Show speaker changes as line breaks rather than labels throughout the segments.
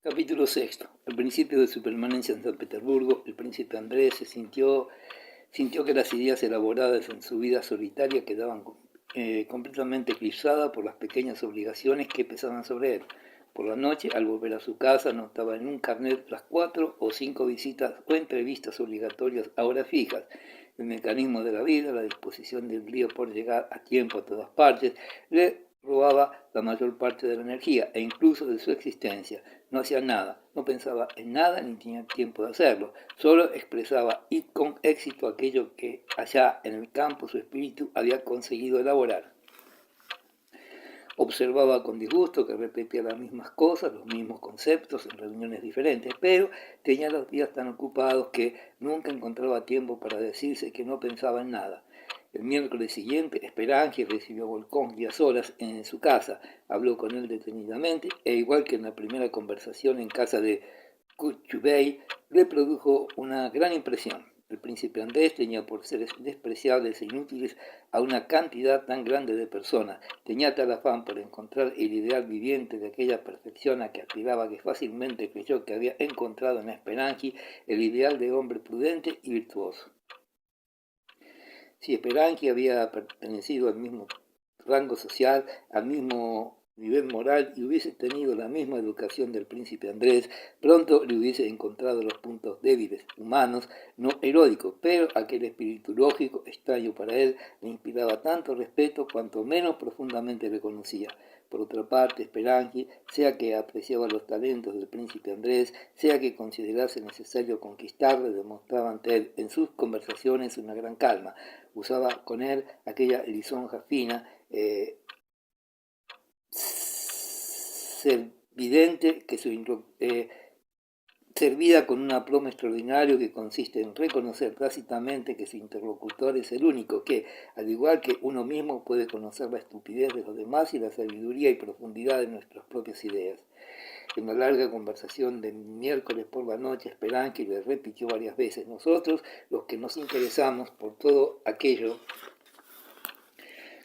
Capítulo sexto. Al principio de su permanencia en San Petersburgo, el príncipe Andrés sintió que las ideas elaboradas en su vida solitaria quedaban completamente eclipsadas por las pequeñas obligaciones que pesaban sobre él. Por la noche, al volver a su casa, notaba en un carnet las 4 o 5 visitas o entrevistas obligatorias a horas fijas. El mecanismo de la vida, la disposición del lío por llegar a tiempo a todas partes, le robaba la mayor parte de la energía e incluso de su existencia. No hacía nada, no pensaba en nada ni tenía tiempo de hacerlo. Solo expresaba y con éxito aquello que allá en el campo su espíritu había conseguido elaborar. Observaba con disgusto que repetía las mismas cosas, los mismos conceptos en reuniones diferentes, pero tenía los días tan ocupados que nunca encontraba tiempo para decirse que no pensaba en nada. El miércoles siguiente, Speranski recibió a Volkonsky a solas en su casa, habló con él detenidamente e igual que en la primera conversación en casa de Kuchubey, le produjo una gran impresión. El príncipe Andrés tenía por seres despreciables e inútiles a una cantidad tan grande de personas, tenía tal afán por encontrar el ideal viviente de aquella perfección a que aspiraba que fácilmente creyó que había encontrado en Speranski el ideal de hombre prudente y virtuoso. Si Speranski había pertenecido al mismo rango social, al mismo nivel moral y hubiese tenido la misma educación del príncipe Andrés, pronto le hubiese encontrado los puntos débiles, humanos, no heroicos, pero aquel espíritu lógico, extraño para él, le inspiraba tanto respeto cuanto menos profundamente le conocía. Por otra parte, Speranski, sea que apreciaba los talentos del príncipe Andrés, sea que considerase necesario conquistarle, demostraba ante él en sus conversaciones una gran calma. Usaba con él aquella lisonja fina, evidente que servida con un aplomo extraordinario que consiste en reconocer tácitamente que su interlocutor es el único que, al igual que uno mismo, puede conocer la estupidez de los demás y la sabiduría y profundidad de nuestras propias ideas. En la larga conversación del miércoles por la noche, Speranski le repitió varias veces: nosotros, los que nos interesamos por todo aquello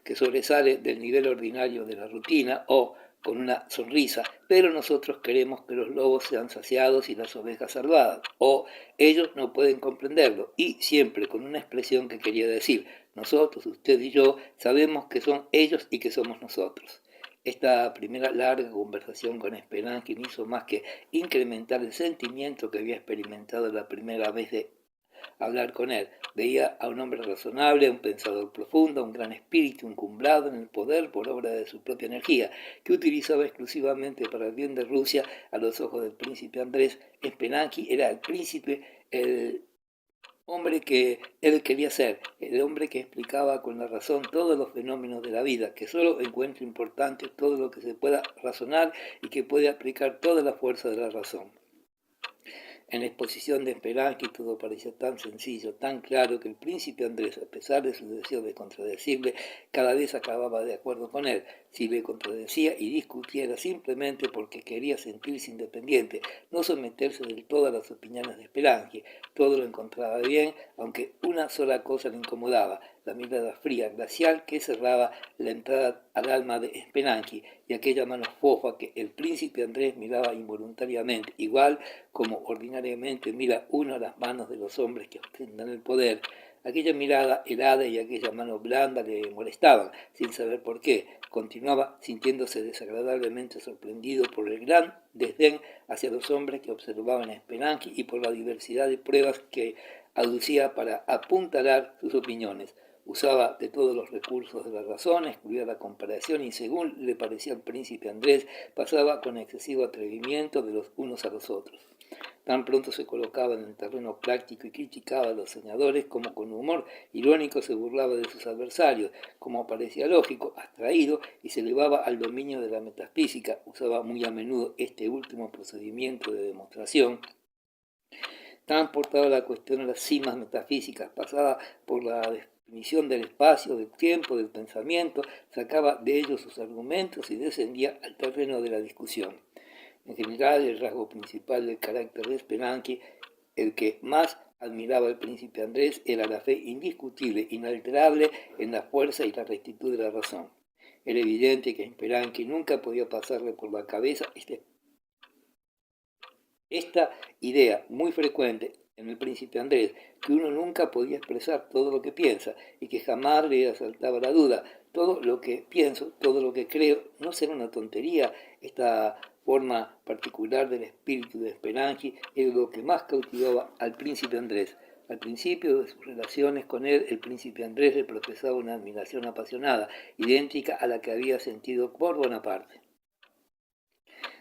que sobresale del nivel ordinario de la rutina o con una sonrisa, pero nosotros queremos que los lobos sean saciados y las ovejas salvadas, o ellos no pueden comprenderlo, y siempre con una expresión que quería decir: nosotros, usted y yo, sabemos que son ellos y que somos nosotros. Esta primera larga conversación con Speranski no hizo más que incrementar el sentimiento que había experimentado la primera vez de hablar con él. Veía a un hombre razonable, a un pensador profundo, a un gran espíritu encumbrado en el poder por obra de su propia energía, que utilizaba exclusivamente para el bien de Rusia. A los ojos del príncipe Andrés, Speranski era el príncipe, el hombre que él quería ser, el hombre que explicaba con la razón todos los fenómenos de la vida, que solo encuentra importante todo lo que se pueda razonar y que puede aplicar toda la fuerza de la razón. En la exposición de Speranski todo parecía tan sencillo, tan claro, que el príncipe Andrés, a pesar de su deseo de contradecirle, cada vez acababa de acuerdo con él. Si le contradecía y discutía era simplemente porque quería sentirse independiente, no someterse del todo a las opiniones de Speranski. Todo lo encontraba bien, aunque una sola cosa le incomodaba: la mirada fría, glacial, que cerraba la entrada al alma de Speranski, y aquella mano fofa que el príncipe Andrés miraba involuntariamente, igual como ordinariamente mira uno a las manos de los hombres que ostentan el poder. Aquella mirada helada y aquella mano blanda le molestaban, sin saber por qué. Continuaba sintiéndose desagradablemente sorprendido por el gran desdén hacia los hombres que observaban a Speranski y por la diversidad de pruebas que aducía para apuntalar sus opiniones. Usaba de todos los recursos de la razón, excluía la comparación y, según le parecía al príncipe Andrés, pasaba con excesivo atrevimiento de los unos a los otros. Tan pronto se colocaba en el terreno práctico y criticaba a los soñadores, como con humor irónico se burlaba de sus adversarios, como parecía lógico, abstraído, y se elevaba al dominio de la metafísica. Usaba muy a menudo este último procedimiento de demostración, transportaba la cuestión a las cimas metafísicas, pasaba por la definición del espacio, del tiempo, del pensamiento, sacaba de ellos sus argumentos y descendía al terreno de la discusión. En general, el rasgo principal del carácter de Speranski, el que más admiraba al príncipe Andrés, era la fe indiscutible, inalterable en la fuerza y la rectitud de la razón. Era evidente que a Speranski nunca podía pasarle por la cabeza este Esta idea muy frecuente en el príncipe Andrés, que uno nunca podía expresar todo lo que piensa y que jamás le asaltaba la duda. Todo lo que pienso, todo lo que creo, no será una tontería. Esta forma particular del espíritu de Speranchi es lo que más cautivaba al príncipe Andrés. Al principio de sus relaciones con él, el príncipe Andrés le profesaba una admiración apasionada, idéntica a la que había sentido por Bonaparte.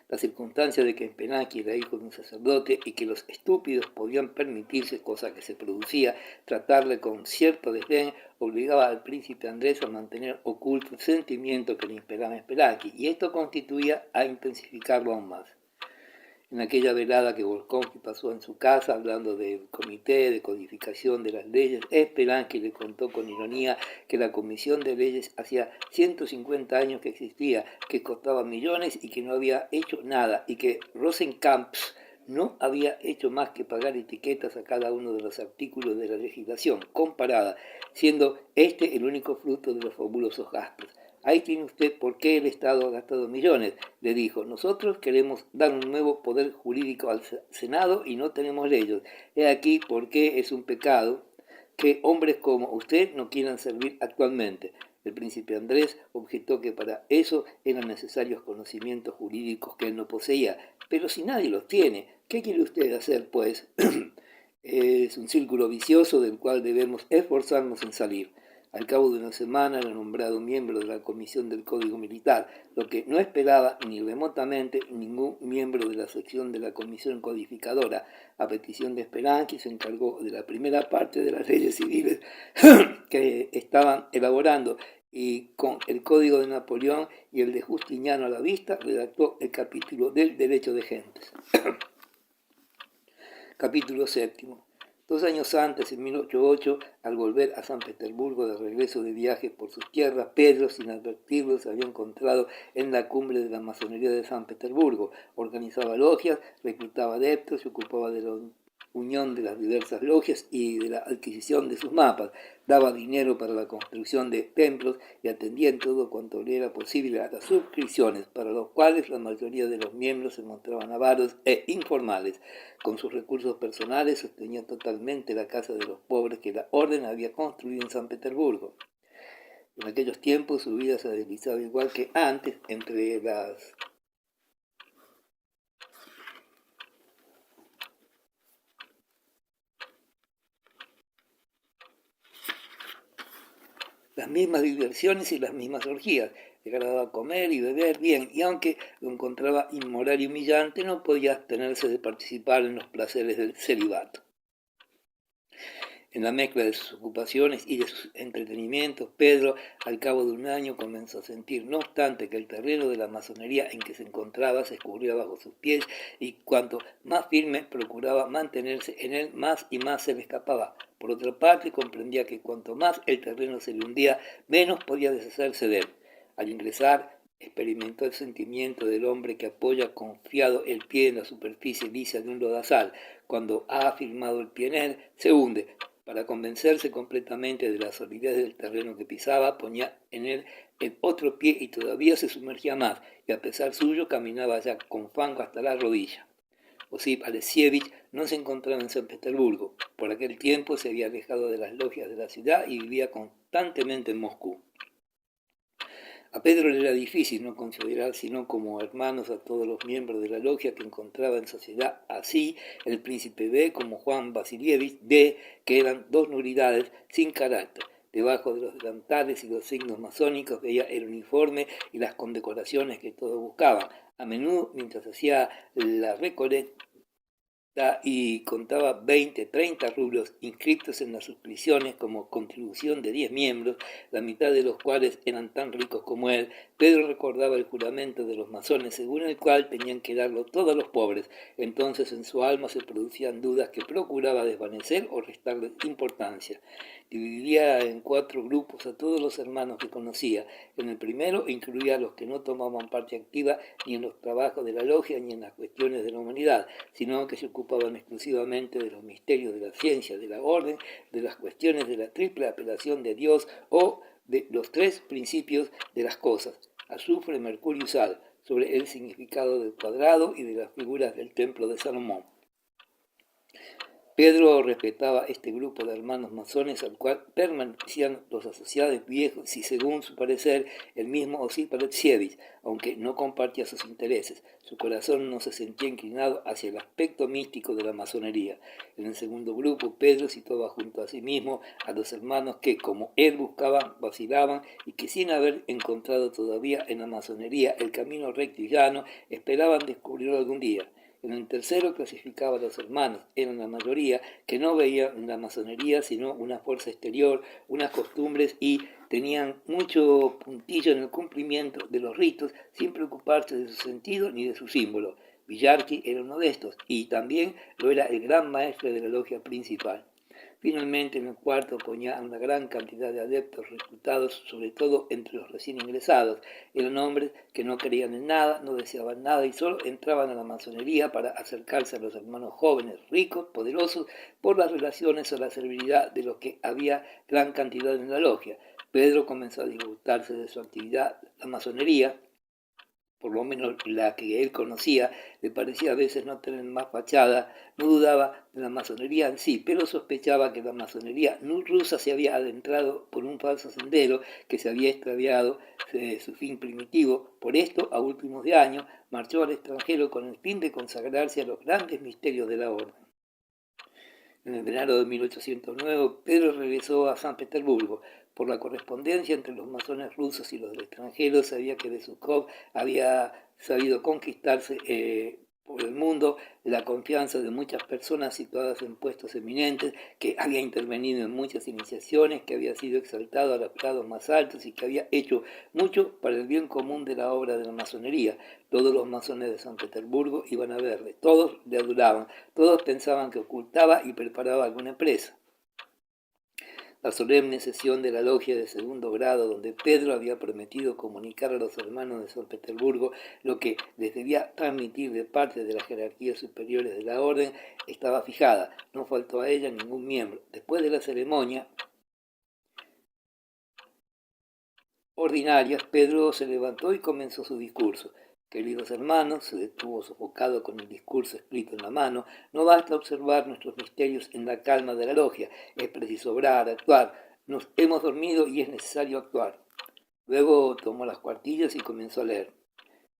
La circunstancia de que Speranchi era hijo de un sacerdote y que los estúpidos podían permitirse, cosa que se producía, tratarle con cierto desdén, obligaba al príncipe Andrés a mantener oculto el sentimiento que le inspiraba Speranchi, y esto constituía a intensificarlo aún más. En aquella velada que Volkowski pasó en su casa hablando del comité de codificación de las leyes, Speranchi le contó con ironía que la comisión de leyes hacía 150 años que existía, que costaba millones y que no había hecho nada, y que Rosenkamps no había hecho más que pagar etiquetas a cada uno de los artículos de la legislación comparada, siendo este el único fruto de los fabulosos gastos. Ahí tiene usted por qué el Estado ha gastado millones, le dijo. Nosotros queremos dar un nuevo poder jurídico al Senado y no tenemos leyes. He aquí por qué es un pecado que hombres como usted no quieran servir actualmente. El príncipe Andrés objetó que para eso eran necesarios conocimientos jurídicos que él no poseía. Pero si nadie los tiene, ¿qué quiere usted hacer, pues? Es un círculo vicioso del cual debemos esforzarnos en salir. Al cabo de una semana era nombrado miembro de la Comisión del Código Militar, lo que no esperaba ni remotamente ningún miembro de la sección de la Comisión Codificadora. A petición de Speranchi se encargó de la primera parte de las leyes civiles que estaban elaborando, y con el Código de Napoleón y el de Justiniano a la vista redactó el capítulo del derecho de gentes. Capítulo séptimo. 2 años antes, en 1808, al volver a San Petersburgo de regreso de viaje por sus tierras, Pedro, sin advertirlo, se había encontrado en la cumbre de la masonería de San Petersburgo. Organizaba logias, reclutaba adeptos, se ocupaba de la unión de las diversas logias y de la adquisición de sus mapas, daba dinero para la construcción de templos y atendía en todo cuanto le era posible a las suscripciones, para los cuales la mayoría de los miembros se mostraban avaros e informales. Con sus recursos personales sostenía totalmente la casa de los pobres que la orden había construido en San Petersburgo. En aquellos tiempos su vida se deslizaba igual que antes entre las mismas diversiones y las mismas orgías. Le agradaba comer y beber bien, y aunque lo encontraba inmoral y humillante, no podía abstenerse de participar en los placeres del celibato. En la mezcla de sus ocupaciones y de sus entretenimientos, Pedro, al cabo de un año, comenzó a sentir, no obstante, que el terreno de la masonería en que se encontraba se escurría bajo sus pies, y cuanto más firme procuraba mantenerse en él, más y más se le escapaba. Por otra parte, comprendía que cuanto más el terreno se le hundía, menos podía deshacerse de él. Al ingresar, experimentó el sentimiento del hombre que apoya confiado el pie en la superficie lisa de un lodazal. Cuando ha afirmado el pie en él, se hunde. Para convencerse completamente de la solidez del terreno que pisaba, ponía en él el otro pie y todavía se sumergía más, y a pesar suyo caminaba ya con fango hasta la rodilla. Osip Alexievich no se encontraba en San Petersburgo. Por aquel tiempo se había alejado de las logias de la ciudad y vivía constantemente en Moscú. A Pedro le era difícil no considerar sino como hermanos a todos los miembros de la logia que encontraba en sociedad, así el príncipe B como Juan Vasilievich B, que eran dos nulidades sin carácter. Debajo de los delantales y los signos masónicos veía el uniforme y las condecoraciones que todos buscaban. A menudo, mientras hacía la recolecta y contaba 20, 30 rublos inscritos en las suscripciones como contribución de 10 miembros, la mitad de los cuales eran tan ricos como él, Pedro recordaba el juramento de los masones según el cual tenían que darlo todos los pobres. Entonces en su alma se producían dudas que procuraba desvanecer o restarles importancia. Dividía en 4 grupos a todos los hermanos que conocía. En el primero incluía a los que no tomaban parte activa ni en los trabajos de la logia ni en las cuestiones de la humanidad, sino que se ocupaban exclusivamente de los misterios de la ciencia, de la orden, de las cuestiones de la triple apelación de Dios o de los 3 principios de las cosas: azufre, mercurio y sal. sobre el significado del cuadrado y de las figuras del templo de Salomón. Pedro respetaba este grupo de hermanos masones al cual permanecían los asociados viejos y, según su parecer, el mismo Osip Alexievich, aunque no compartía sus intereses. Su corazón no se sentía inclinado hacia el aspecto místico de la masonería. En el segundo grupo, Pedro situaba junto a sí mismo a los hermanos que, como él, buscaban, vacilaban y que, sin haber encontrado todavía en la masonería el camino recto y llano, esperaban descubrirlo algún día. En el tercero clasificaba a los hermanos, eran la mayoría, que no veían en la masonería sino una fuerza exterior, unas costumbres y tenían mucho puntillo en el cumplimiento de los ritos sin preocuparse de su sentido ni de su símbolo. Villarqui era uno de estos y también lo era el gran maestre de la logia principal. Finalmente, en el cuarto ponía una gran cantidad de adeptos reclutados, sobre todo entre los recién ingresados. Eran hombres que no creían en nada, no deseaban nada y solo entraban a la masonería para acercarse a los hermanos jóvenes, ricos, poderosos, por las relaciones o la servilidad de los que había gran cantidad en la logia. Pedro comenzó a disgustarse de su actividad. La masonería, por lo menos la que él conocía, le parecía a veces no tener más fachada. No dudaba de la masonería en sí, pero sospechaba que la masonería rusa se había adentrado por un falso sendero, que se había extraviado de su fin primitivo. Por esto, a últimos de año, marchó al extranjero con el fin de consagrarse a los grandes misterios de la orden. En el verano de 1809, Pedro regresó a San Petersburgo. Por la correspondencia entre los masones rusos y los del extranjero, sabía que Besukhov había sabido conquistarse por el mundo la confianza de muchas personas situadas en puestos eminentes, que había intervenido en muchas iniciaciones, que había sido exaltado a los grados más altos y que había hecho mucho para el bien común de la obra de la masonería. Todos los masones de San Petersburgo iban a verle, todos le adoraban, todos pensaban que ocultaba y preparaba alguna empresa. La solemne sesión de la logia de segundo grado, donde Pedro había prometido comunicar a los hermanos de San Petersburgo lo que les debía transmitir de parte de las jerarquías superiores de la orden, estaba fijada. No faltó a ella ningún miembro. Después de la ceremonia ordinaria, Pedro se levantó y comenzó su discurso. Queridos hermanos, se detuvo sofocado con el discurso escrito en la mano. No basta observar nuestros misterios en la calma de la logia, es preciso obrar, actuar. Nos hemos dormido y es necesario actuar. Luego tomó las cuartillas y comenzó a leer.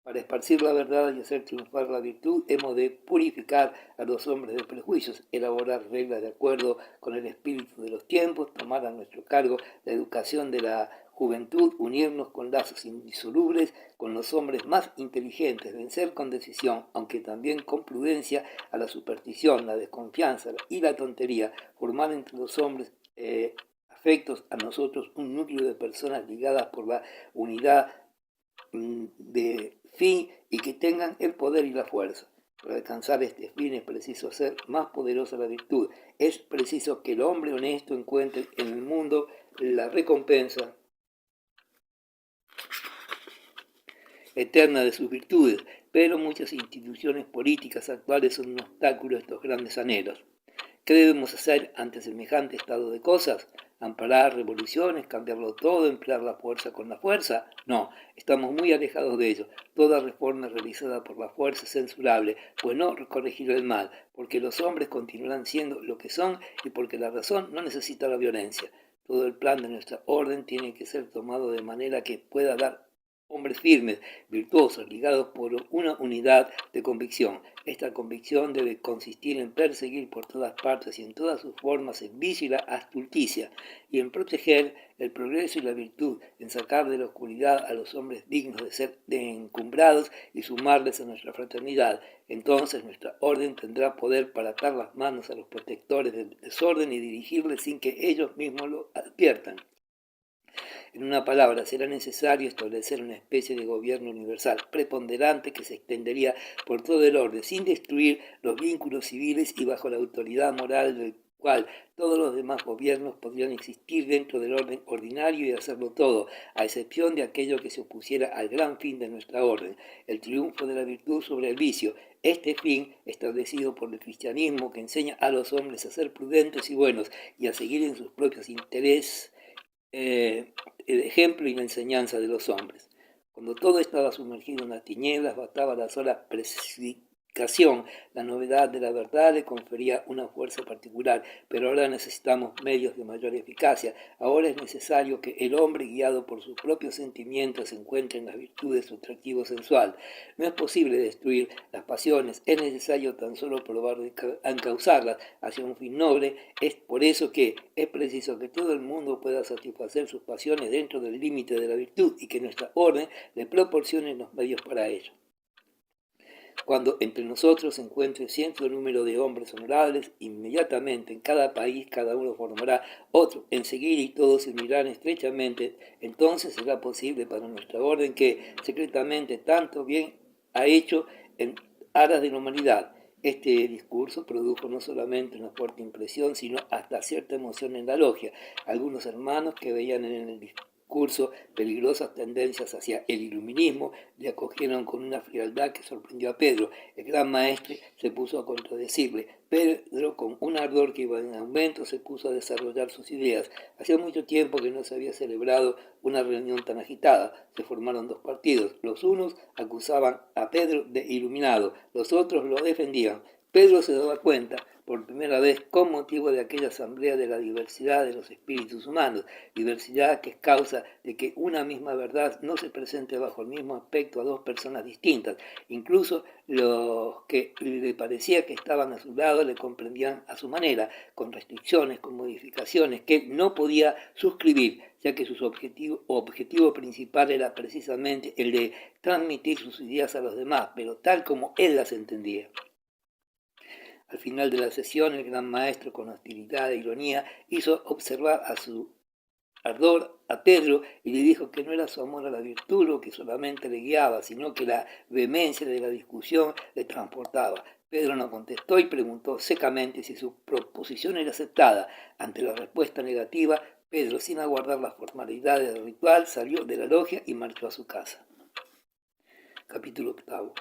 Para esparcir la verdad y hacer triunfar la virtud, hemos de purificar a los hombres de prejuicios, elaborar reglas de acuerdo con el espíritu de los tiempos, tomar a nuestro cargo la educación de la juventud, unirnos con lazos indisolubles con los hombres más inteligentes, vencer con decisión, aunque también con prudencia, a la superstición, la desconfianza y la tontería, formar entre los hombres afectos a nosotros un núcleo de personas ligadas por la unidad de fin y que tengan el poder y la fuerza. Para alcanzar este fin es preciso hacer más poderosa la virtud. Es preciso que el hombre honesto encuentre en el mundo la recompensa eterna de sus virtudes, pero muchas instituciones políticas actuales son un obstáculo a estos grandes anhelos. ¿Qué debemos hacer ante semejante estado de cosas? ¿Amparar revoluciones, cambiarlo todo, emplear la fuerza con la fuerza? No, estamos muy alejados de ello. Toda reforma realizada por la fuerza es censurable, pues no corregirá el mal, porque los hombres continuarán siendo lo que son y porque la razón no necesita la violencia. Todo el plan de nuestra orden tiene que ser tomado de manera que pueda dar hombres firmes, virtuosos, ligados por una unidad de convicción. Esta convicción debe consistir en perseguir por todas partes y en todas sus formas el vicio y la astucia, y en proteger el progreso y la virtud, en sacar de la oscuridad a los hombres dignos de ser encumbrados y sumarles a nuestra fraternidad. Entonces nuestra orden tendrá poder para atar las manos a los protectores del desorden y dirigirles sin que ellos mismos lo adviertan. En una palabra, será necesario establecer una especie de gobierno universal, preponderante, que se extendería por todo el orden, sin destruir los vínculos civiles y bajo la autoridad moral del cual todos los demás gobiernos podrían existir dentro del orden ordinario y hacerlo todo, a excepción de aquello que se opusiera al gran fin de nuestra orden, el triunfo de la virtud sobre el vicio. Este fin, establecido por el cristianismo, que enseña a los hombres a ser prudentes y buenos y a seguir en sus propios intereses, el ejemplo y la enseñanza de los hombres. Cuando todo estaba sumergido en las tinieblas, bastaba la sola predicación. La novedad de la verdad le confería una fuerza particular, pero ahora necesitamos medios de mayor eficacia. Ahora es necesario que el hombre, guiado por sus propios sentimientos, encuentre en las virtudes su atractivo sensual. No es posible destruir las pasiones, es necesario tan solo probar de encauzarlas hacia un fin noble. Es por eso que es preciso que todo el mundo pueda satisfacer sus pasiones dentro del límite de la virtud y que nuestra orden le proporcione los medios para ello. Cuando entre nosotros se encuentre cierto número de hombres honorables, inmediatamente en cada país cada uno formará otro enseguida y todos se unirán estrechamente. Entonces será posible para nuestra orden que secretamente tanto bien ha hecho en aras de la humanidad. Este discurso produjo no solamente una fuerte impresión, sino hasta cierta emoción en la logia. Algunos hermanos que veían en el discurso peligrosas tendencias hacia el iluminismo le acogieron con una frialdad que sorprendió a Pedro. El gran maestre se puso a contradecirle. Pedro, con un ardor que iba en aumento, se puso a desarrollar sus ideas. Hacía mucho tiempo que no se había celebrado una reunión tan agitada. Se formaron dos partidos. Los unos acusaban a Pedro de iluminado, los otros lo defendían. Pedro se daba cuenta por primera vez con motivo de aquella asamblea de la diversidad de los espíritus humanos, diversidad que es causa de que una misma verdad no se presente bajo el mismo aspecto a dos personas distintas. Incluso los que le parecía que estaban a su lado le comprendían a su manera, con restricciones, con modificaciones que él no podía suscribir, ya que su objetivo principal era precisamente el de transmitir sus ideas a los demás, pero tal como él las entendía. Al final de la sesión, el gran maestro, con hostilidad e ironía, hizo observar a su ardor a Pedro y le dijo que no era su amor a la virtud lo que solamente le guiaba, sino que la vehemencia de la discusión le transportaba. Pedro no contestó y preguntó secamente si su proposición era aceptada. Ante la respuesta negativa, Pedro, sin aguardar las formalidades del ritual, salió de la logia y marchó a su casa. Capítulo 8.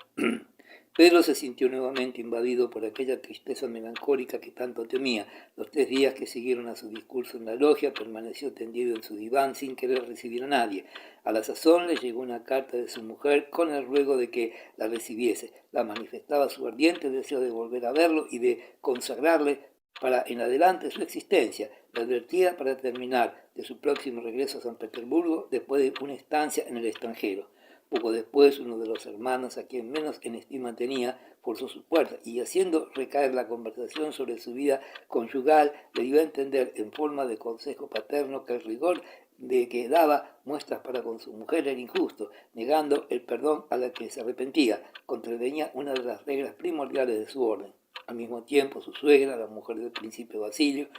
Pedro se sintió nuevamente invadido por aquella tristeza melancólica que tanto temía. Los 3 días que siguieron a su discurso en la logia, permaneció tendido en su diván sin querer recibir a nadie. A la sazón le llegó una carta de su mujer con el ruego de que la recibiese. La manifestaba su ardiente deseo de volver a verlo y de consagrarle para en adelante su existencia. Le advertía para terminar de su próximo regreso a San Petersburgo después de una estancia en el extranjero. Poco después, uno de los hermanos, a quien menos en estima tenía, forzó su puerta y, haciendo recaer la conversación sobre su vida conyugal, le dio a entender en forma de consejo paterno que el rigor de que daba muestras para con su mujer era injusto, negando el perdón a la que se arrepentía, contravenía una de las reglas primordiales de su orden. Al mismo tiempo, su suegra, la mujer del príncipe Basilio,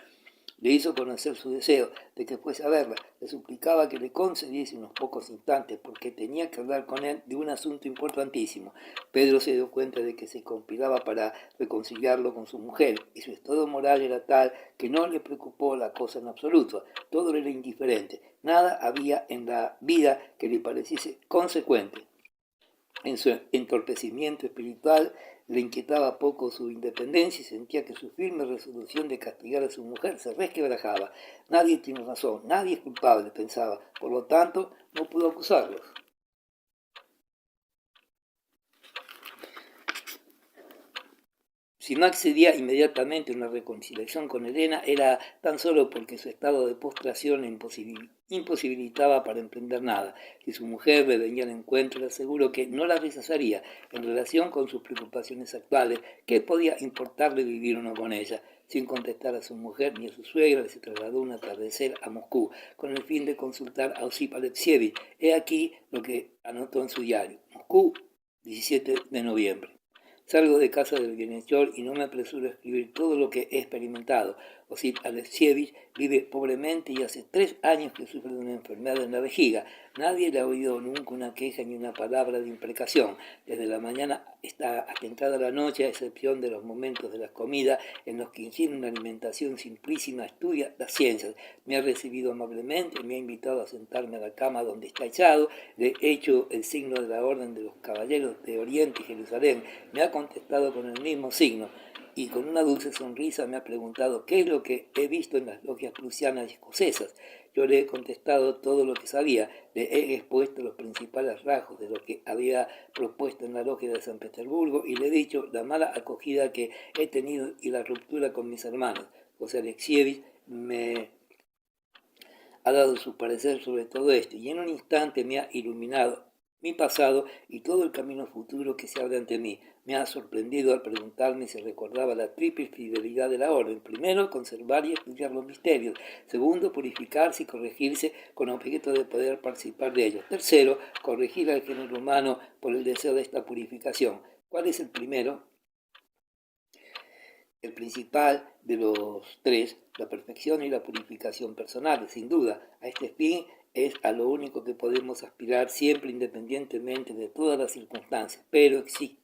le hizo conocer su deseo de que fuese a verla. Le suplicaba que le concediese unos pocos instantes porque tenía que hablar con él de un asunto importantísimo. Pedro se dio cuenta de que se conspiraba para reconciliarlo con su mujer y su estado moral era tal que no le preocupó la cosa en absoluto. Todo era indiferente. Nada había en la vida que le pareciese consecuente. En su entorpecimiento espiritual le inquietaba poco su independencia y sentía que su firme resolución de castigar a su mujer se resquebrajaba. Nadie tiene razón, nadie es culpable, pensaba, por lo tanto no pudo acusarlos. Si no accedía inmediatamente a una reconciliación con Elena, era tan solo porque su estado de postración imposibilitaba para emprender nada. Si su mujer le venía al encuentro, le aseguró que no la rechazaría. En relación con sus preocupaciones actuales, ¿qué podía importarle vivir o no con ella? Sin contestar a su mujer ni a su suegra, se trasladó un atardecer a Moscú, con el fin de consultar a Osip Alexievich. He aquí lo que anotó en su diario. Moscú, 17 de noviembre. Salgo de casa del bienhechor y no me apresuro a escribir todo lo que he experimentado. Osip Alexievich vive pobremente y hace 3 años que sufre de una enfermedad en la vejiga. Nadie le ha oído nunca una queja ni una palabra de imprecación. Desde la mañana hasta entrada la noche, a excepción de los momentos de la comida, en los que ingiere una alimentación simplísima, estudia las ciencias. Me ha recibido amablemente, me ha invitado a sentarme a la cama donde está echado, le he hecho el signo de la Orden de los Caballeros de Oriente y Jerusalén. Me ha contestado con el mismo signo. y con una dulce sonrisa me ha preguntado qué es lo que he visto en las logias prusianas y escocesas. Yo le he contestado todo lo que sabía, le he expuesto los principales rasgos de lo que había propuesto en la logia de San Petersburgo y le he dicho la mala acogida que he tenido y la ruptura con mis hermanos. José Alexievich me ha dado su parecer sobre todo esto y en un instante me ha iluminado mi pasado y todo el camino futuro que se abre ante mí. Me ha sorprendido al preguntarme si recordaba la triple fidelidad de la orden. Primero, conservar y estudiar los misterios. Segundo, purificarse y corregirse con objeto de poder participar de ellos. Tercero, corregir al género humano por el deseo de esta purificación. ¿Cuál es el primero? El principal de los tres, la perfección y la purificación personal, sin duda. A este fin es a lo único que podemos aspirar siempre independientemente de todas las circunstancias, pero exige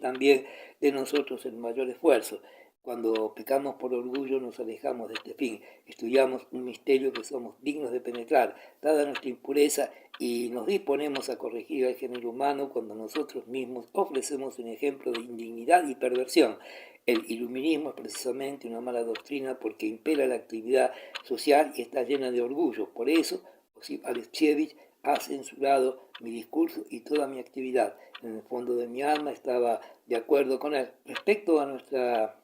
también de nosotros el mayor esfuerzo. Cuando pecamos por orgullo nos alejamos de este fin, estudiamos un misterio que somos dignos de penetrar, dada nuestra impureza, y nos disponemos a corregir al género humano cuando nosotros mismos ofrecemos un ejemplo de indignidad y perversión. El iluminismo es precisamente una mala doctrina porque impera la actividad social y está llena de orgullo. Por eso, Osip Alexievich ha censurado mi discurso y toda mi actividad. En el fondo de mi alma estaba de acuerdo con él. Respecto a nuestra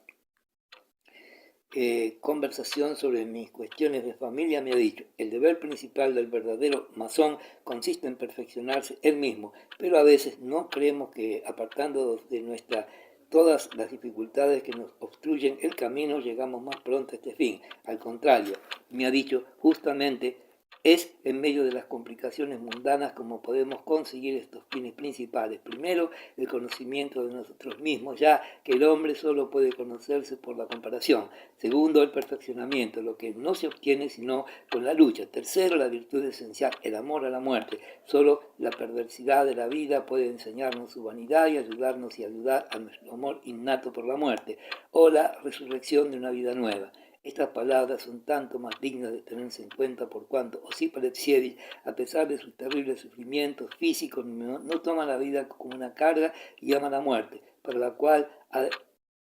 conversación sobre mis cuestiones de familia, me ha dicho: el deber principal del verdadero masón consiste en perfeccionarse él mismo, pero a veces no creemos que apartando de nuestra todas las dificultades que nos obstruyen el camino llegamos más pronto a este fin. Al contrario, me ha dicho, justamente es en medio de las complicaciones mundanas como podemos conseguir estos fines principales. Primero, el conocimiento de nosotros mismos, ya que el hombre solo puede conocerse por la comparación. Segundo, el perfeccionamiento, lo que no se obtiene sino con la lucha. Tercero, la virtud esencial, el amor a la muerte. Solo la perversidad de la vida puede enseñarnos su vanidad y ayudarnos y ayudar a nuestro amor innato por la muerte, o la resurrección de una vida nueva. Estas palabras son tanto más dignas de tenerse en cuenta por cuanto Osip Alexievich, a pesar de sus terribles sufrimientos físicos, no toma la vida como una carga y ama la muerte, para la cual, a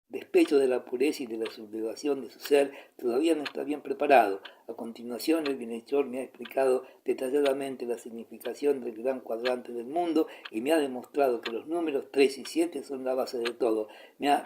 despecho de la pureza y de la sublevación de su ser, todavía no está bien preparado. A continuación, el bienhechor me ha explicado detalladamente la significación del gran cuadrante del mundo y me ha demostrado que los números 3 y 7 son la base de todo. Me ha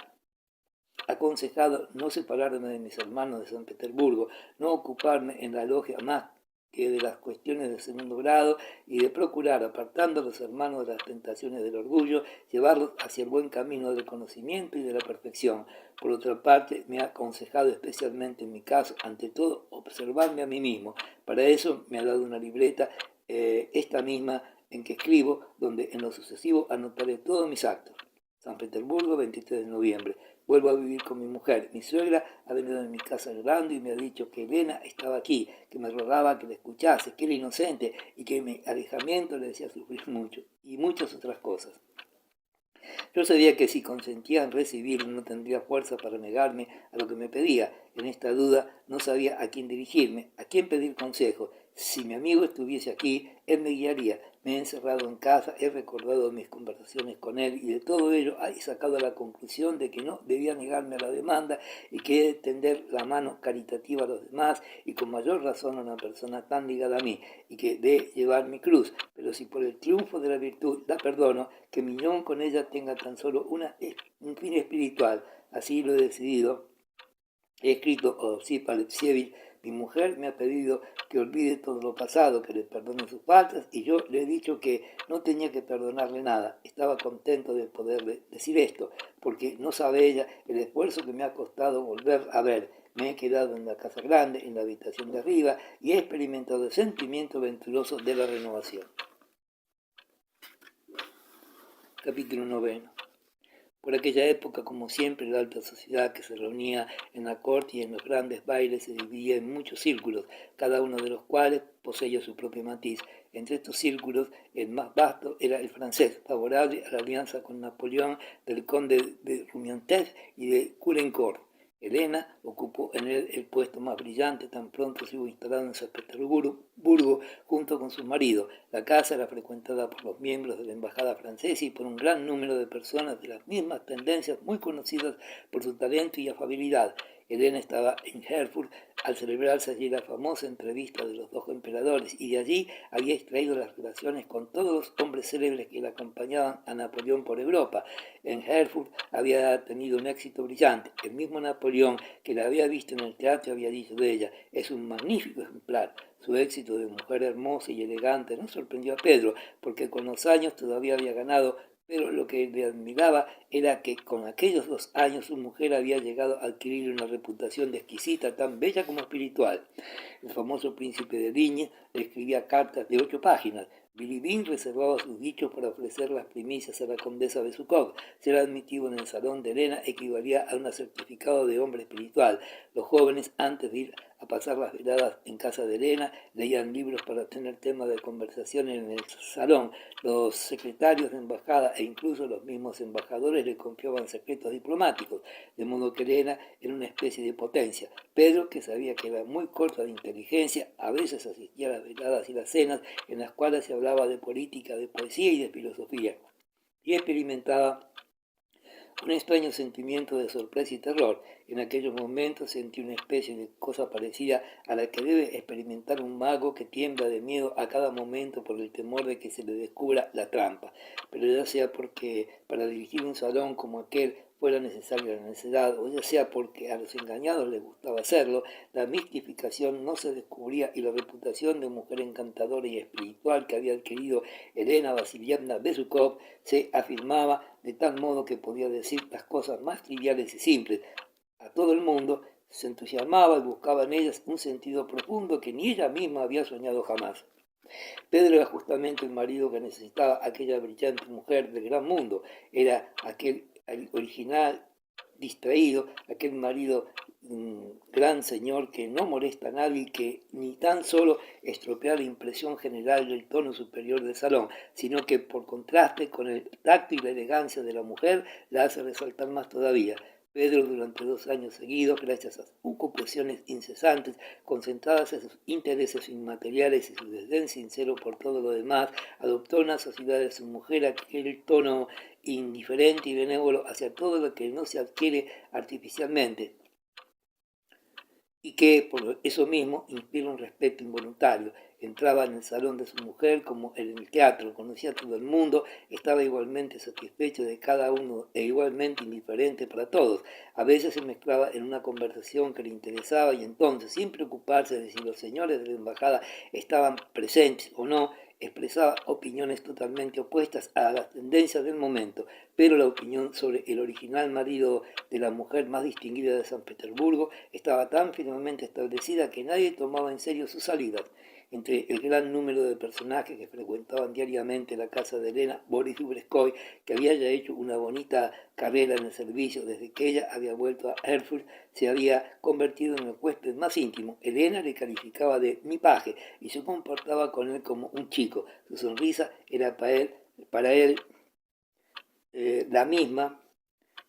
aconsejado no separarme de mis hermanos de San Petersburgo, no ocuparme en la logia más que de las cuestiones de segundo grado y de procurar, apartando a los hermanos de las tentaciones del orgullo, llevarlos hacia el buen camino del conocimiento y de la perfección. Por otra parte, me ha aconsejado especialmente en mi caso, ante todo, observarme a mí mismo. Para eso me ha dado una libreta, esta misma en que escribo, donde en lo sucesivo anotaré todos mis actos. San Petersburgo, 23 de noviembre. Vuelvo a vivir con mi mujer. Mi suegra ha venido de mi casa llorando y me ha dicho que Elena estaba aquí, que me rogaba que la escuchase, que era inocente y que mi alejamiento le hacía sufrir mucho, y muchas otras cosas. Yo sabía que si consentía en recibirlo no tendría fuerza para negarme a lo que me pedía. En esta duda no sabía a quién dirigirme, a quién pedir consejo. Si mi amigo estuviese aquí, él me guiaría. Me he encerrado en casa, he recordado mis conversaciones con él y de todo ello he sacado la conclusión de que no debía negarme a la demanda y que he de tender la mano caritativa a los demás y con mayor razón a una persona tan ligada a mí y que de llevar mi cruz. Pero si por el triunfo de la virtud la perdono, que mi unión con ella tenga tan solo un fin espiritual. Así lo he decidido. He escrito a Osip Alexievich. Mi mujer me ha pedido que olvide todo lo pasado, que le perdone sus faltas, y yo le he dicho que no tenía que perdonarle nada. Estaba contento de poderle decir esto, porque no sabe ella el esfuerzo que me ha costado volver a ver. Me he quedado en la casa grande, en la habitación de arriba, y he experimentado el sentimiento venturoso de la renovación. Capítulo 9. Por aquella época, como siempre, la alta sociedad que se reunía en la corte y en los grandes bailes se dividía en muchos círculos, cada uno de los cuales poseía su propio matiz. Entre estos círculos, el más vasto era el francés, favorable a la alianza con Napoleón del conde de Rumiantès y de Caulaincourt. Elena ocupó en él el puesto más brillante tan pronto se hubo instalado en San Petersburgo junto con su marido. La casa era frecuentada por los miembros de la embajada francesa y por un gran número de personas de las mismas tendencias muy conocidas por su talento y afabilidad. Elena estaba en Erfurt al celebrarse allí la famosa entrevista de los dos emperadores y de allí había extraído las relaciones con todos los hombres célebres que le acompañaban a Napoleón por Europa. En Erfurt había tenido un éxito brillante. El mismo Napoleón que la había visto en el teatro había dicho de ella: es un magnífico ejemplar. Su éxito de mujer hermosa y elegante no sorprendió a Pedro, porque con los años todavía había ganado, pero lo que le admiraba era que con aquellos 2 años su mujer había llegado a adquirir una reputación de exquisita, tan bella como espiritual. El famoso príncipe de Digne le escribía cartas de 8 páginas. Bilibin reservaba sus dichos para ofrecer las primicias a la condesa Besukov. Ser admitido en el salón de Elena equivalía a un certificado de hombre espiritual. Los jóvenes, antes de ir a pasar las veladas en casa de Elena, leían libros para tener tema de conversación en el salón. Los secretarios de embajada e incluso los mismos embajadores le confiaban secretos diplomáticos, de modo que Elena era una especie de potencia. Pedro, que sabía que era muy corta de inteligencia, a veces asistía a las veladas y las cenas en las cuales se hablaba de política, de poesía y de filosofía, y experimentaba un extraño sentimiento de sorpresa y terror. En aquellos momentos sentí una especie de cosa parecida a la que debe experimentar un mago que tiembla de miedo a cada momento por el temor de que se le descubra la trampa. Pero ya sea porque para dirigir un salón como aquel fuera necesaria la necesidad, o ya sea porque a los engañados les gustaba hacerlo, la mistificación no se descubría y la reputación de mujer encantadora y espiritual que había adquirido Elena Vasilievna Besukov se afirmaba de tal modo que podía decir las cosas más triviales y simples a todo el mundo. Se entusiasmaba y buscaba en ellas un sentido profundo que ni ella misma había soñado jamás. Pedro era justamente el marido que necesitaba aquella brillante mujer del gran mundo. Era aquel original, distraído, aquel marido gran señor que no molesta a nadie y que ni tan solo estropea la impresión general del tono superior del salón, sino que por contraste con el tacto y la elegancia de la mujer la hace resaltar más todavía. Pedro, durante 2 años seguidos, gracias a sus ocupaciones incesantes, concentradas en sus intereses inmateriales y su desdén sincero por todo lo demás, adoptó en la sociedad de su mujer aquel tono indiferente y benévolo hacia todo lo que no se adquiere artificialmente, y que por eso mismo inspira un respeto involuntario. Entraba en el salón de su mujer como en el teatro, conocía a todo el mundo, estaba igualmente satisfecho de cada uno e igualmente indiferente para todos. A veces se mezclaba en una conversación que le interesaba y entonces, sin preocuparse de si los señores de la embajada estaban presentes o no, expresaba opiniones totalmente opuestas a las tendencias del momento, pero la opinión sobre el original marido de la mujer más distinguida de San Petersburgo estaba tan firmemente establecida que nadie tomaba en serio sus salidas. Entre el gran número de personajes que frecuentaban diariamente la casa de Elena, Boris Dubreskoy, que había ya hecho una bonita carrera en el servicio desde que ella había vuelto a Erfurt, se había convertido en el huésped más íntimo. Elena le calificaba de mi paje y se comportaba con él como un chico. Su sonrisa era para él la misma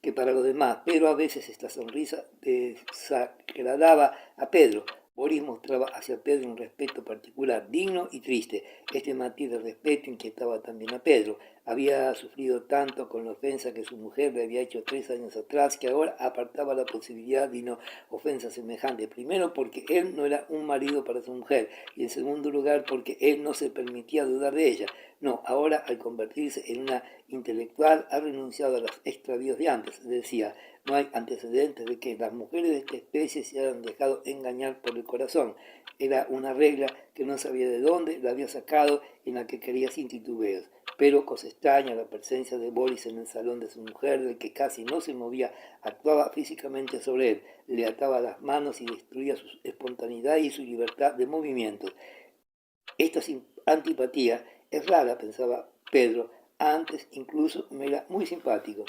que para los demás, pero a veces esta sonrisa desagradaba a Pedro. Boris mostraba hacia Pedro un respeto particular, digno y triste. Este matiz de respeto inquietaba también a Pedro. Había sufrido tanto con la ofensa que su mujer le había hecho 3 años atrás, que ahora apartaba la posibilidad de una ofensa semejante. Primero porque él no era un marido para su mujer, y en segundo lugar porque él no se permitía dudar de ella. No, ahora al convertirse en una intelectual ha renunciado a los extravíos de antes. Decía, no hay antecedentes de que las mujeres de esta especie se hayan dejado engañar por el corazón. Era una regla que no sabía de dónde la había sacado, en la que quería sin titubeos. Pero cosa extraña, la presencia de Boris en el salón de su mujer, del que casi no se movía, actuaba físicamente sobre él, le ataba las manos y destruía su espontaneidad y su libertad de movimientos. Esta antipatía es rara, pensaba Pedro, antes incluso me era muy simpático.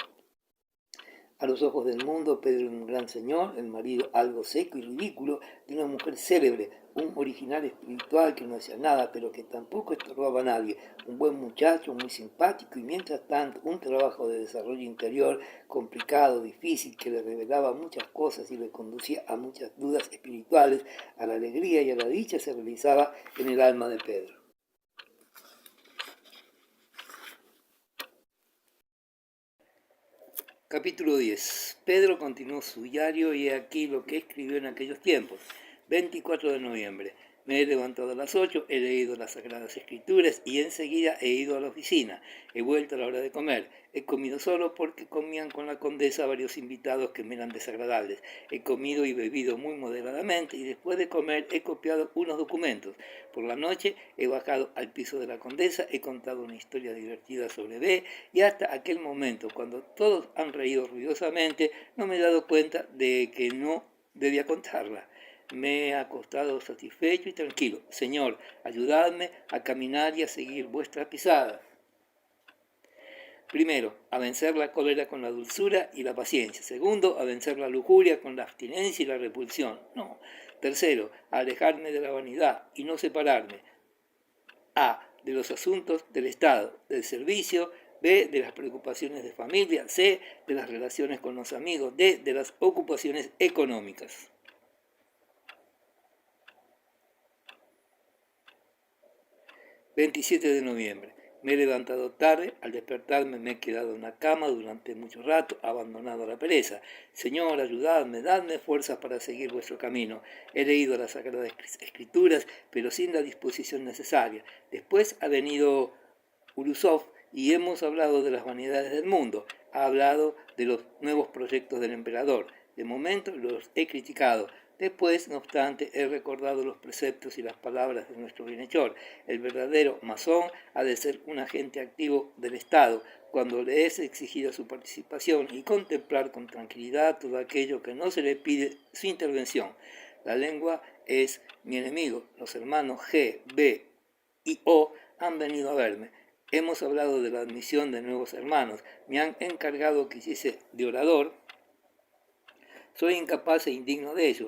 A los ojos del mundo, Pedro era un gran señor, el marido algo seco y ridículo de una mujer célebre, un original espiritual que no hacía nada, pero que tampoco estorbaba a nadie, un buen muchacho, muy simpático y mientras tanto un trabajo de desarrollo interior complicado, difícil, que le revelaba muchas cosas y le conducía a muchas dudas espirituales, a la alegría y a la dicha se realizaba en el alma de Pedro. Capítulo 10. Pedro continuó su diario y aquí lo que escribió en aquellos tiempos. 24 de noviembre. Me he levantado a las 8, he leído las Sagradas Escrituras y enseguida he ido a la oficina. He vuelto a la hora de comer. He comido solo porque comían con la condesa varios invitados que me eran desagradables. He comido y bebido muy moderadamente y después de comer he copiado unos documentos. Por la noche he bajado al piso de la condesa, he contado una historia divertida sobre B y hasta aquel momento, cuando todos han reído ruidosamente, no me he dado cuenta de que no debía contarla. Me he acostado satisfecho y tranquilo. Señor, ayudadme a caminar y a seguir vuestras pisadas. Primero, a vencer la cólera con la dulzura y la paciencia. Segundo, a vencer la lujuria con la abstinencia y la repulsión. No. Tercero, a alejarme de la vanidad y no separarme. A, de los asuntos del Estado, del servicio. B, de las preocupaciones de familia. C, de las relaciones con los amigos. D, de las ocupaciones económicas. 27 de noviembre. Me he levantado tarde, al despertarme me he quedado en la cama durante mucho rato, abandonado a la pereza. Señor, ayudadme, dadme fuerzas para seguir vuestro camino. He leído las Sagradas Escrituras, pero sin la disposición necesaria. Después ha venido Urusov y hemos hablado de las vanidades del mundo. Ha hablado de los nuevos proyectos del emperador. De momento los he criticado. Después, no obstante, he recordado los preceptos y las palabras de nuestro bienhechor. El verdadero masón ha de ser un agente activo del Estado, cuando le es exigida su participación y contemplar con tranquilidad todo aquello que no se le pide su intervención. La lengua es mi enemigo. Los hermanos G, B y O han venido a verme. Hemos hablado de la admisión de nuevos hermanos. Me han encargado que hiciese de orador. Soy incapaz e indigno de ello.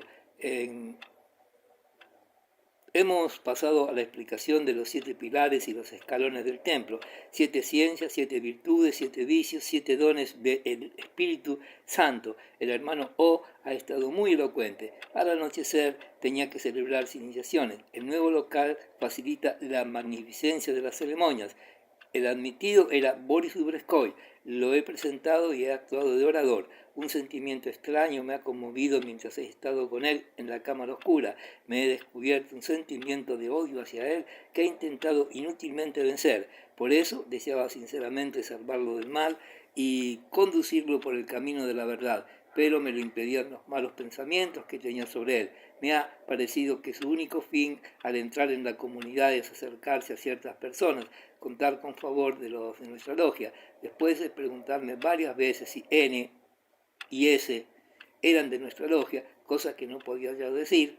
Hemos pasado a la explicación de los 7 pilares y los escalones del templo, 7 ciencias, 7 virtudes, 7 vicios, 7 dones del Espíritu Santo. El hermano O ha estado muy elocuente. Al anochecer tenía que celebrarse iniciaciones. El nuevo local facilita la magnificencia de las ceremonias. El admitido era Boris Ubreskoy. Lo he presentado y he actuado de orador. Un sentimiento extraño me ha conmovido mientras he estado con él en la cámara oscura. Me he descubierto un sentimiento de odio hacia él que he intentado inútilmente vencer. Por eso deseaba sinceramente salvarlo del mal y conducirlo por el camino de la verdad, pero me lo impedían los malos pensamientos que tenía sobre él. Me ha parecido que su único fin al entrar en la comunidad es acercarse a ciertas personas, contar con favor de los de nuestra logia. Después de preguntarme varias veces si N y S eran de nuestra logia, cosa que no podía ya decir,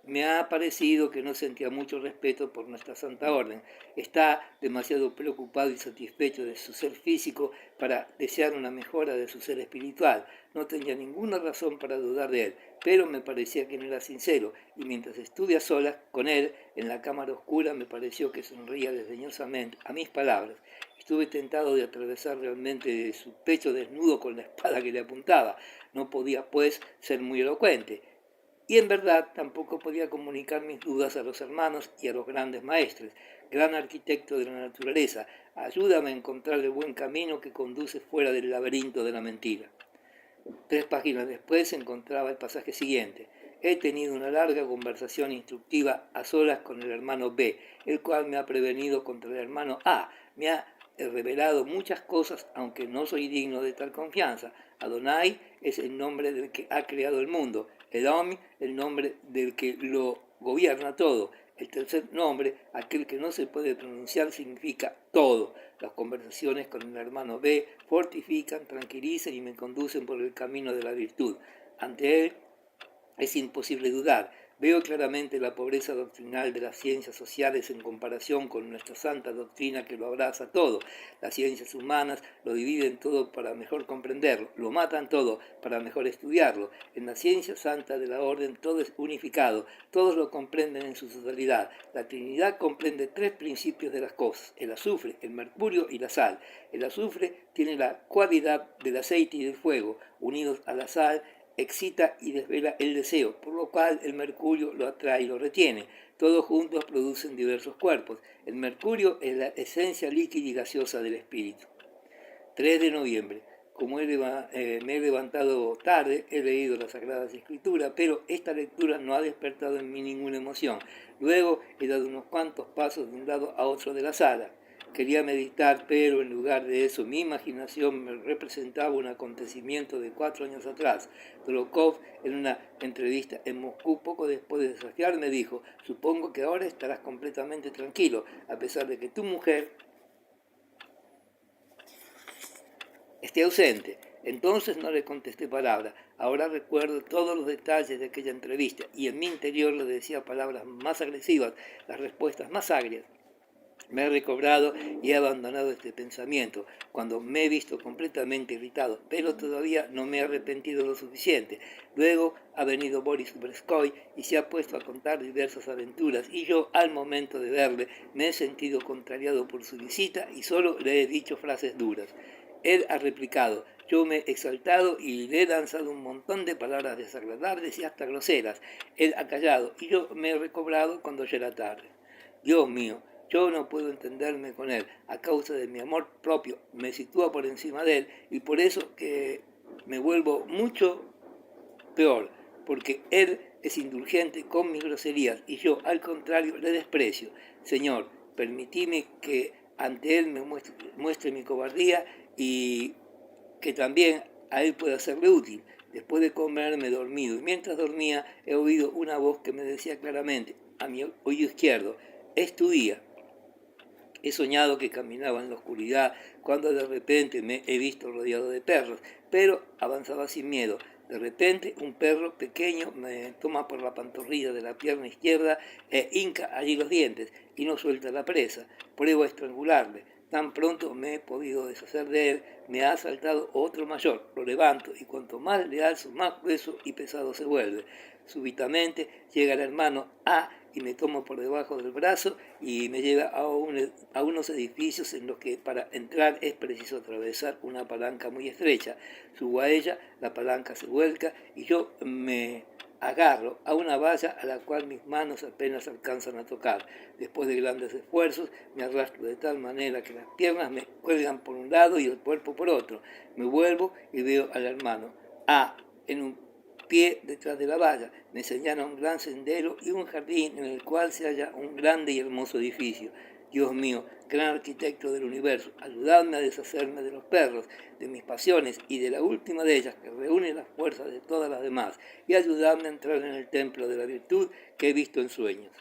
me ha parecido que no sentía mucho respeto por nuestra Santa Orden. Está demasiado preocupado y satisfecho de su ser físico para desear una mejora de su ser espiritual. No tenía ninguna razón para dudar de él, pero me parecía que no era sincero, y mientras estuve a solas con él en la cámara oscura me pareció que sonreía desdeñosamente a mis palabras. Estuve tentado de atravesar realmente su pecho desnudo con la espada que le apuntaba. No podía, pues, ser muy elocuente. Y en verdad tampoco podía comunicar mis dudas a los hermanos y a los grandes maestres. Gran arquitecto de la naturaleza, ayúdame a encontrar el buen camino que conduce fuera del laberinto de la mentira. 3 páginas después se encontraba el pasaje siguiente. He tenido una larga conversación instructiva a solas con el hermano B, el cual me ha prevenido contra el hermano A. Me ha revelado muchas cosas, aunque no soy digno de tal confianza. Adonai es el nombre del que ha creado el mundo. Edom, el nombre del que lo gobierna todo. El tercer nombre, aquel que no se puede pronunciar, significa todo. Las conversaciones con el hermano B fortifican, tranquilizan y me conducen por el camino de la virtud. Ante él es imposible dudar. Veo claramente la pobreza doctrinal de las ciencias sociales en comparación con nuestra santa doctrina que lo abraza todo. Las ciencias humanas lo dividen todo para mejor comprenderlo, lo matan todo para mejor estudiarlo. En la ciencia santa de la orden todo es unificado, todos lo comprenden en su totalidad. La Trinidad comprende tres principios de las cosas: el azufre, el mercurio y la sal. El azufre tiene la cualidad del aceite y del fuego, unidos a la sal excita y desvela el deseo, por lo cual el mercurio lo atrae y lo retiene. Todos juntos producen diversos cuerpos. El mercurio es la esencia líquida y gaseosa del espíritu. 3 de noviembre. Como me he levantado tarde, he leído las Sagradas Escrituras, pero esta lectura no ha despertado en mí ninguna emoción. Luego he dado unos cuantos pasos de un lado a otro de la sala. Quería meditar, pero en lugar de eso mi imaginación me representaba un acontecimiento de 4 años atrás. Dolokov, en una entrevista en Moscú, poco después de desafiarme, dijo: supongo que ahora estarás completamente tranquilo, a pesar de que tu mujer esté ausente. Entonces no le contesté palabra. Ahora recuerdo todos los detalles de aquella entrevista y en mi interior le decía palabras más agresivas, las respuestas más agrias. Me he recobrado y he abandonado este pensamiento cuando me he visto completamente irritado, pero todavía no me he arrepentido lo suficiente. Luego ha venido Boris Breskoy y se ha puesto a contar diversas aventuras y yo, al momento de verle, me he sentido contrariado por su visita y solo le he dicho frases duras. Él ha replicado, yo me he exaltado y le he lanzado un montón de palabras desagradables y hasta groseras. Él ha callado y yo me he recobrado cuando ya era tarde. Dios mío, yo no puedo entenderme con él a causa de mi amor propio, me sitúa por encima de él y por eso que me vuelvo mucho peor, porque él es indulgente con mis groserías y yo, al contrario, le desprecio. Señor, permitime que ante él me muestre mi cobardía y que también a él pueda serle útil. Después de comerme dormido y mientras dormía he oído una voz que me decía claramente a mi oído izquierdo: es tu día. He soñado que caminaba en la oscuridad cuando de repente me he visto rodeado de perros, pero avanzaba sin miedo. De repente un perro pequeño me toma por la pantorrilla de la pierna izquierda e hinca allí los dientes y no suelta la presa. Pruebo a estrangularle. Tan pronto me he podido deshacer de él, me ha asaltado otro mayor. Lo levanto y cuanto más le alzo, más grueso y pesado se vuelve. Súbitamente llega el hermano A y me toma por debajo del brazo y me lleva a unos edificios en los que para entrar es preciso atravesar una palanca muy estrecha. Subo a ella, la palanca se vuelca y yo me agarro a una valla a la cual mis manos apenas alcanzan a tocar. Después de grandes esfuerzos, me arrastro de tal manera que las piernas me cuelgan por un lado y el cuerpo por otro. Me vuelvo y veo al hermano A en un pie detrás de la valla. Me señala un gran sendero y un jardín en el cual se halla un grande y hermoso edificio. Dios mío, gran arquitecto del universo, ayudadme a deshacerme de los perros, de mis pasiones y de la última de ellas que reúne las fuerzas de todas las demás, y ayudadme a entrar en el templo de la virtud que he visto en sueños.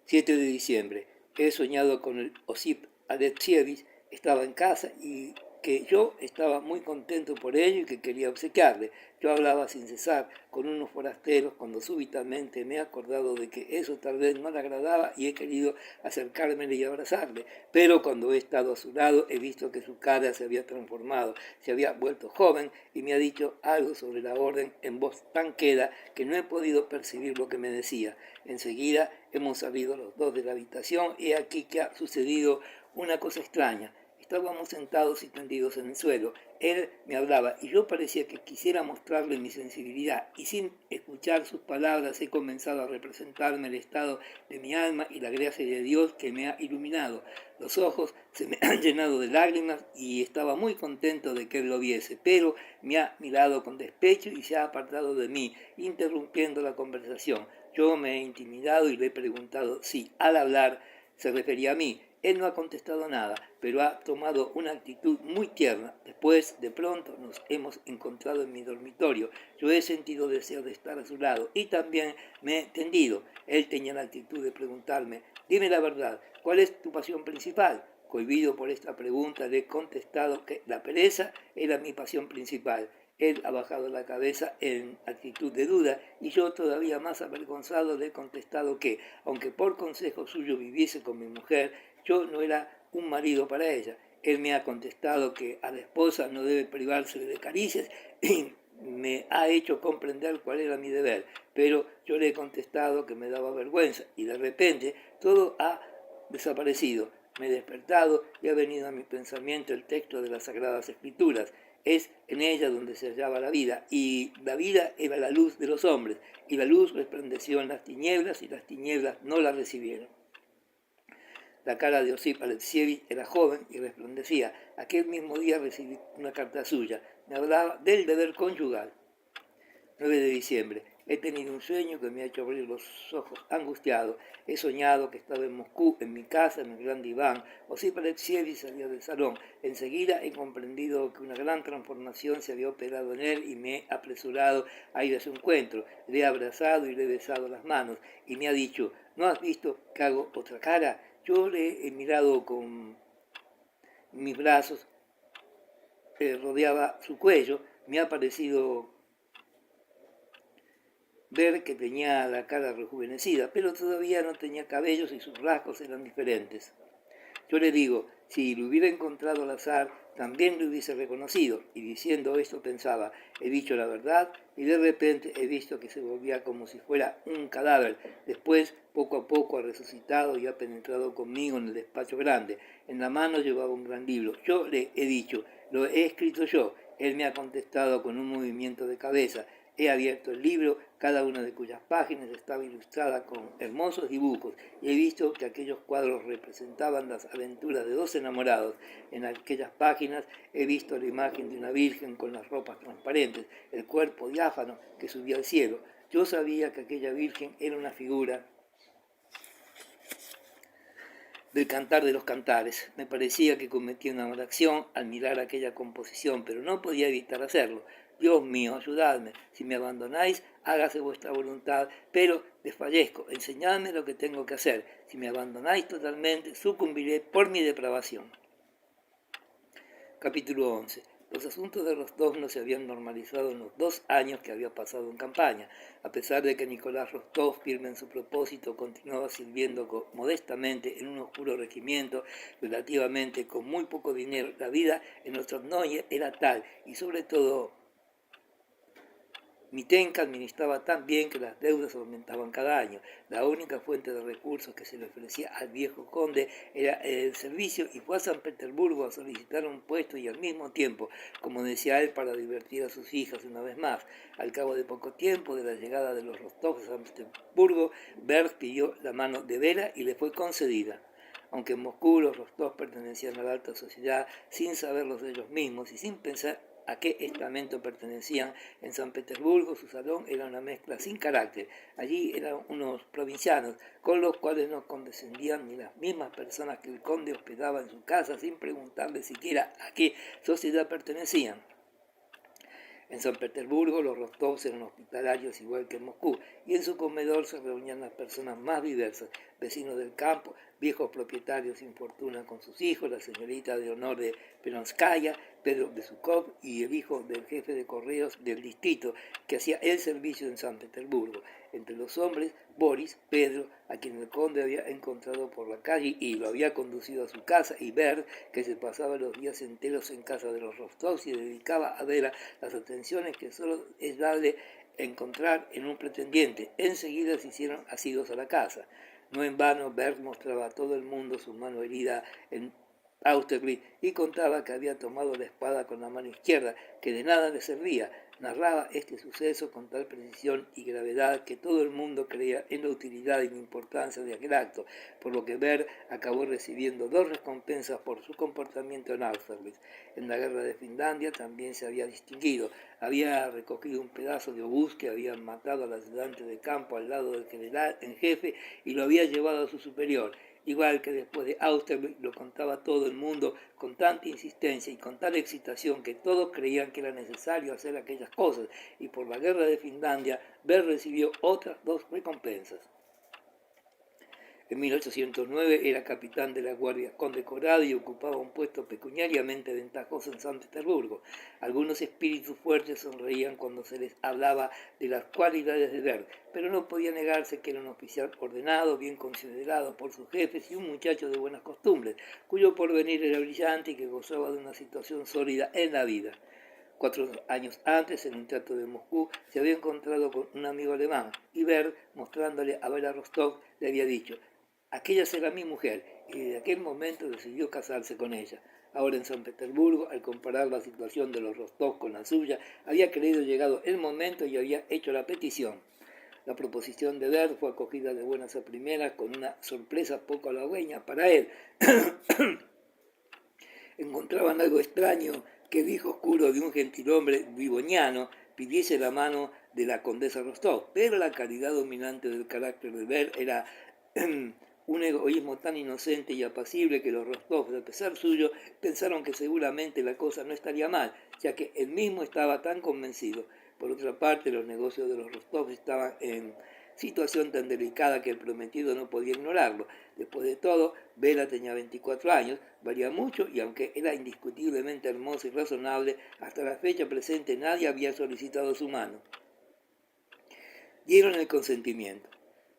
7 de diciembre. He soñado con el Osip Alexievich, estaba en casa y que yo estaba muy contento por ello y que quería obsequiarle. Yo hablaba sin cesar con unos forasteros cuando súbitamente me he acordado de que eso tal vez no le agradaba y he querido acercármele y abrazarle. Pero cuando he estado a su lado he visto que su cara se había transformado, se había vuelto joven y me ha dicho algo sobre la orden en voz tan queda que no he podido percibir lo que me decía. Enseguida hemos salido los dos de la habitación y aquí que ha sucedido una cosa extraña. Estábamos sentados y tendidos en el suelo. Él me hablaba y yo parecía que quisiera mostrarle mi sensibilidad y sin escuchar sus palabras he comenzado a representarme el estado de mi alma y la gracia de Dios que me ha iluminado. Los ojos se me han llenado de lágrimas y estaba muy contento de que él lo viese, pero me ha mirado con despecho y se ha apartado de mí, interrumpiendo la conversación. Yo me he intimidado y le he preguntado si al hablar se refería a mí. Él no ha contestado nada, pero ha tomado una actitud muy tierna. Después, de pronto, nos hemos encontrado en mi dormitorio. Yo he sentido deseo de estar a su lado y también me he tendido. Él tenía la actitud de preguntarme: dime la verdad, ¿cuál es tu pasión principal? Cohibido por esta pregunta, le he contestado que la pereza era mi pasión principal. Él ha bajado la cabeza en actitud de duda y yo, todavía más avergonzado, le he contestado que, aunque por consejo suyo viviese con mi mujer, yo no era un marido para ella. Él me ha contestado que a la esposa no debe privarse de caricias y me ha hecho comprender cuál era mi deber, pero yo le he contestado que me daba vergüenza y de repente todo ha desaparecido. Me he despertado y ha venido a mi pensamiento el texto de las Sagradas Escrituras. Es en ella donde se hallaba la vida, y la vida era la luz de los hombres, y la luz resplandeció en las tinieblas, y las tinieblas no la recibieron. La cara de Osip Alexievich era joven y resplandecía. Aquel mismo día recibí una carta suya. Me hablaba del deber conyugal. 9 de diciembre. He tenido un sueño que me ha hecho abrir los ojos angustiado. He soñado que estaba en Moscú, en mi casa, en el gran diván. Osip Alexievich salía del salón. Enseguida he comprendido que una gran transformación se había operado en él y me he apresurado a ir a su encuentro. Le he abrazado y le he besado las manos y me ha dicho: ¿no has visto que hago otra cara? Yo le he mirado con mis brazos, rodeaba su cuello. Me ha parecido ver que tenía la cara rejuvenecida, pero todavía no tenía cabellos y sus rasgos eran diferentes. Yo le digo, si lo hubiera encontrado al azar, también lo hubiese reconocido, y diciendo esto pensaba, he dicho la verdad, y de repente he visto que se volvía como si fuera un cadáver. Después, poco a poco, ha resucitado y ha penetrado conmigo en el despacho grande. En la mano llevaba un gran libro. Yo le he dicho, lo he escrito yo. Él me ha contestado con un movimiento de cabeza. He abierto el libro, cada una de cuyas páginas estaba ilustrada con hermosos dibujos, y he visto que aquellos cuadros representaban las aventuras de dos enamorados. En aquellas páginas he visto la imagen de una virgen con las ropas transparentes, el cuerpo diáfano que subía al cielo. Yo sabía que aquella virgen era una figura del Cantar de los Cantares. Me parecía que cometía una mala acción al mirar aquella composición, pero no podía evitar hacerlo. Dios mío, ayudadme. Si me abandonáis, hágase vuestra voluntad, pero desfallezco. Enseñadme lo que tengo que hacer. Si me abandonáis totalmente, sucumbiré por mi depravación. Capítulo 11. Los asuntos de Rostov no se habían normalizado en los 2 años que había pasado en campaña. A pesar de que Nicolás Rostov, firme en su propósito, continuaba sirviendo modestamente en un oscuro regimiento, relativamente con muy poco dinero, la vida en Ostrognoye era tal, y sobre todo Mitenka administraba tan bien que las deudas aumentaban cada año. La única fuente de recursos que se le ofrecía al viejo conde era el servicio, y fue a San Petersburgo a solicitar un puesto y al mismo tiempo, como decía él, para divertir a sus hijas una vez más. Al cabo de poco tiempo de la llegada de los Rostov a San Petersburgo, Berg pidió la mano de Vera y le fue concedida. Aunque en Moscú los Rostov pertenecían a la alta sociedad sin saberlos ellos mismos y sin pensar a qué estamento pertenecían, en San Petersburgo su salón era una mezcla sin carácter. Allí eran unos provincianos con los cuales no condescendían ni las mismas personas que el conde hospedaba en su casa sin preguntarle siquiera a qué sociedad pertenecían. En San Petersburgo los Rostovs eran hospitalarios igual que en Moscú, y en su comedor se reunían las personas más diversas, vecinos del campo, viejos propietarios sin fortuna con sus hijos, la señorita de honor de Peronskaya, Pedro Besukov y el hijo del jefe de correos del distrito, que hacía el servicio en San Petersburgo. Entre los hombres, Boris, Pedro, a quien el conde había encontrado por la calle y lo había conducido a su casa, y Bert, que se pasaba los días enteros en casa de los Rostovs y dedicaba a Vera las atenciones que solo es darle encontrar en un pretendiente. Enseguida se hicieron asidos a la casa. No en vano, Bert mostraba a todo el mundo su mano herida en Austerlitz y contaba que había tomado la espada con la mano izquierda, que de nada le servía. Narraba este suceso con tal precisión y gravedad que todo el mundo creía en la utilidad y la importancia de aquel acto, por lo que Bert acabó recibiendo 2 recompensas por su comportamiento en Austerlitz. En la guerra de Finlandia también se había distinguido. Había recogido un pedazo de obús que habían matado al ayudante de campo al lado del general en jefe y lo había llevado a su superior. Igual que después de Austerlitz, lo contaba todo el mundo con tanta insistencia y con tal excitación que todos creían que era necesario hacer aquellas cosas, y por la guerra de Finlandia, Bert recibió otras 2 recompensas. En 1809 era capitán de la Guardia condecorado y ocupaba un puesto pecuniariamente ventajoso en San Petersburgo. Algunos espíritus fuertes sonreían cuando se les hablaba de las cualidades de Bert, pero no podía negarse que era un oficial ordenado, bien considerado por sus jefes y un muchacho de buenas costumbres, cuyo porvenir era brillante y que gozaba de una situación sólida en la vida. 4 años antes, en un teatro de Moscú, se había encontrado con un amigo alemán y Bert, mostrándole a Vera Rostov, le había dicho: aquella será mi mujer, y desde aquel momento decidió casarse con ella. Ahora en San Petersburgo, al comparar la situación de los Rostov con la suya, había creído llegado el momento y había hecho la petición. La proposición de Bert fue acogida de buenas a primeras con una sorpresa poco halagüeña para él. Encontraban algo extraño que el hijo oscuro de un gentilhombre vivoniano pidiese la mano de la condesa Rostov, pero la calidad dominante del carácter de Bert era un egoísmo tan inocente y apacible que los Rostov, a pesar suyo, pensaron que seguramente la cosa no estaría mal, ya que él mismo estaba tan convencido. Por otra parte, los negocios de los Rostov estaban en situación tan delicada que el prometido no podía ignorarlo. Después de todo, Vera tenía 24 años, valía mucho y aunque era indiscutiblemente hermosa y razonable, hasta la fecha presente nadie había solicitado su mano. Dieron el consentimiento.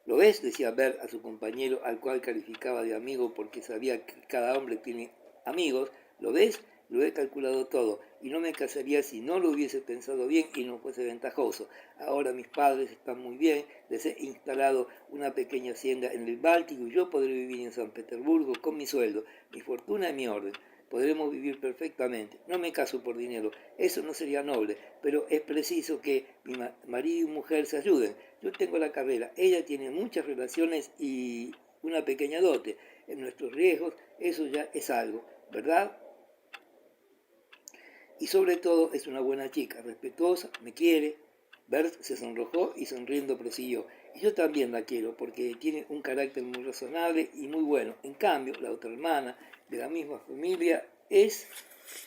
¿Lo ves?, decía Bert a su compañero, al cual calificaba de amigo porque sabía que cada hombre tiene amigos. ¿Lo ves? Lo he calculado todo y no me casaría si no lo hubiese pensado bien y no fuese ventajoso. Ahora mis padres están muy bien, les he instalado una pequeña hacienda en el Báltico y yo podré vivir en San Petersburgo con mi sueldo, mi fortuna y mi orden. Podremos vivir perfectamente. No me caso por dinero, eso no sería noble, pero es preciso que mi marido y mujer se ayuden. Yo tengo la carrera, ella tiene muchas relaciones y una pequeña dote. En nuestros riesgos eso ya es algo, ¿verdad? Y sobre todo es una buena chica, respetuosa, me quiere. Bert se sonrojó y sonriendo prosiguió: y yo también la quiero porque tiene un carácter muy razonable y muy bueno. En cambio, la otra hermana de la misma familia es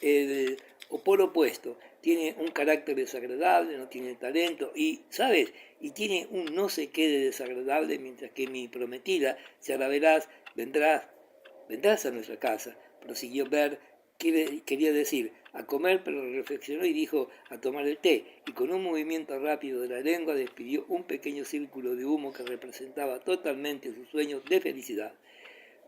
el polo opuesto. Tiene un carácter desagradable, no tiene talento y, ¿sabes? Y tiene un no sé qué de desagradable, mientras que mi prometida, ya la verás, vendrás a nuestra casa, prosiguió Bert. Quería decir a comer, pero reflexionó y dijo a tomar el té, y con un movimiento rápido de la lengua despidió un pequeño círculo de humo que representaba totalmente sus sueños de felicidad.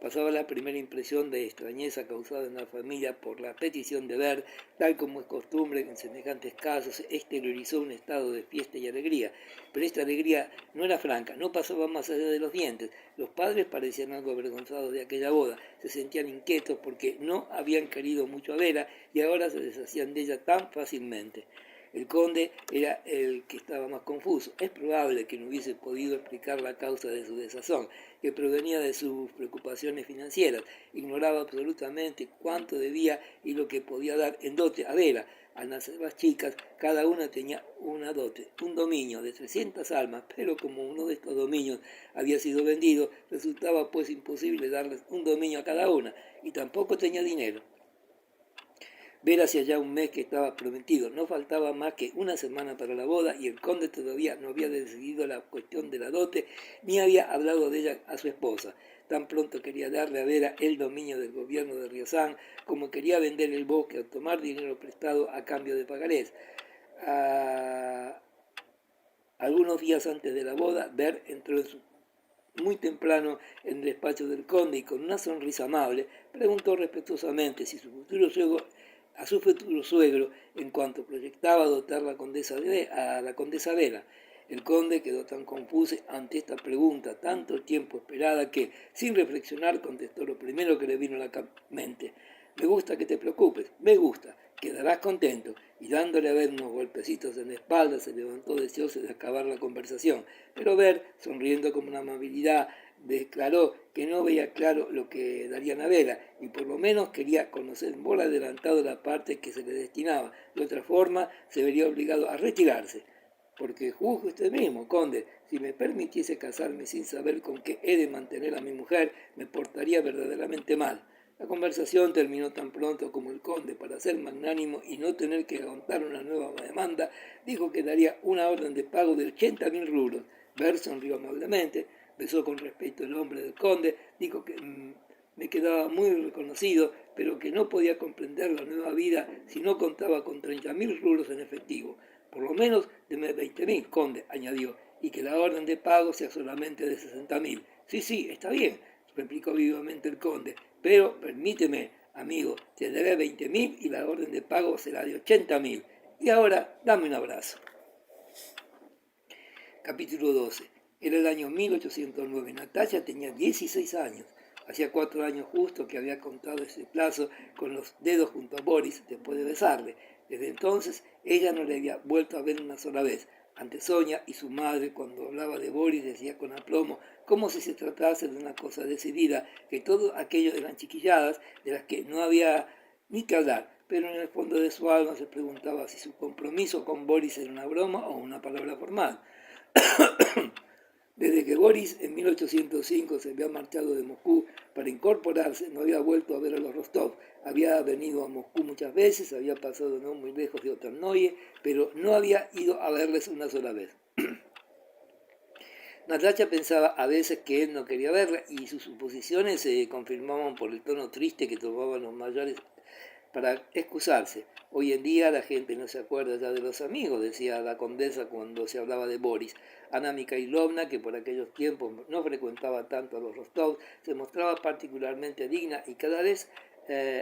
Pasaba la primera impresión de extrañeza causada en la familia por la petición de Bert. Tal como es costumbre en semejantes casos, exteriorizó un estado de fiesta y alegría, pero esta alegría no era franca, no pasaba más allá de los dientes. Los padres parecían algo avergonzados de aquella boda, se sentían inquietos porque no habían querido mucho a Vera y ahora se deshacían de ella tan fácilmente. El conde era el que estaba más confuso. Es probable que no hubiese podido explicar la causa de su desazón, que provenía de sus preocupaciones financieras. Ignoraba absolutamente cuánto debía y lo que podía dar en dote a Vera. Al nacer las chicas, cada una tenía una dote, un dominio de 300 almas, pero como uno de estos dominios había sido vendido, resultaba pues imposible darles un dominio a cada una, y tampoco tenía dinero. Vera hacía ya un mes que estaba prometido, no faltaba más que una semana para la boda y el conde todavía no había decidido la cuestión de la dote ni había hablado de ella a su esposa. Tan pronto quería darle a Vera el dominio del gobierno de Riazán como quería vender el bosque o tomar dinero prestado a cambio de pagarés. Algunos días antes de la boda, Bert entró muy temprano en el despacho del conde y con una sonrisa amable preguntó respetuosamente si a su futuro suegro en cuanto proyectaba dotar a la condesa Vera. El conde quedó tan confuso ante esta pregunta, tanto tiempo esperada, que, sin reflexionar, contestó lo primero que le vino a la mente: me gusta que te preocupes, me gusta, quedarás contento. Y dándole a Bert unos golpecitos en la espalda, se levantó deseoso de acabar la conversación. Pero Bert, sonriendo con una amabilidad, declaró que no veía claro lo que darían a Vera y por lo menos quería conocer por adelantado la parte que se le destinaba. De otra forma, se vería obligado a retirarse. Porque juzgue usted mismo, conde, si me permitiese casarme sin saber con qué he de mantener a mi mujer, me portaría verdaderamente mal. La conversación terminó tan pronto como el conde, para ser magnánimo y no tener que aguantar una nueva demanda, dijo que daría una orden de pago de 80.000 rublos. Bert sonrió amablemente. Besó con respeto el hombre del conde, dijo que me quedaba muy reconocido, pero que no podía comprender la nueva vida si no contaba con 30.000 rublos en efectivo. Por lo menos deme 20.000, conde, añadió, y que la orden de pago sea solamente de 60.000. Sí, está bien, replicó vivamente el conde, pero permíteme, amigo, te daré 20.000 y la orden de pago será de 80.000. Y ahora, dame un abrazo. Capítulo 12. Era el año 1809. Natalia tenía 16 años. Hacía 4 años justo que había contado ese plazo con los dedos junto a Boris después de besarle. Desde entonces ella no le había vuelto a ver una sola vez. Ante Sonia y su madre, cuando hablaba de Boris, decía con aplomo, como si se tratase de una cosa decidida, que todo aquello eran chiquilladas de las que no había ni que hablar. Pero en el fondo de su alma se preguntaba si su compromiso con Boris era una broma o una palabra formal. Desde que Boris en 1805 se había marchado de Moscú para incorporarse, no había vuelto a ver a los Rostov. Había venido a Moscú muchas veces, había pasado no muy lejos de Otarnoye, pero no había ido a verles una sola vez. Natalia pensaba a veces que él no quería verla y sus suposiciones se confirmaban por el tono triste que tomaban los mayores para excusarse. Hoy en día la gente no se acuerda ya de los amigos, decía la condesa cuando se hablaba de Boris. Ana Mikhailovna, que por aquellos tiempos no frecuentaba tanto a los Rostov, se mostraba particularmente digna y cada vez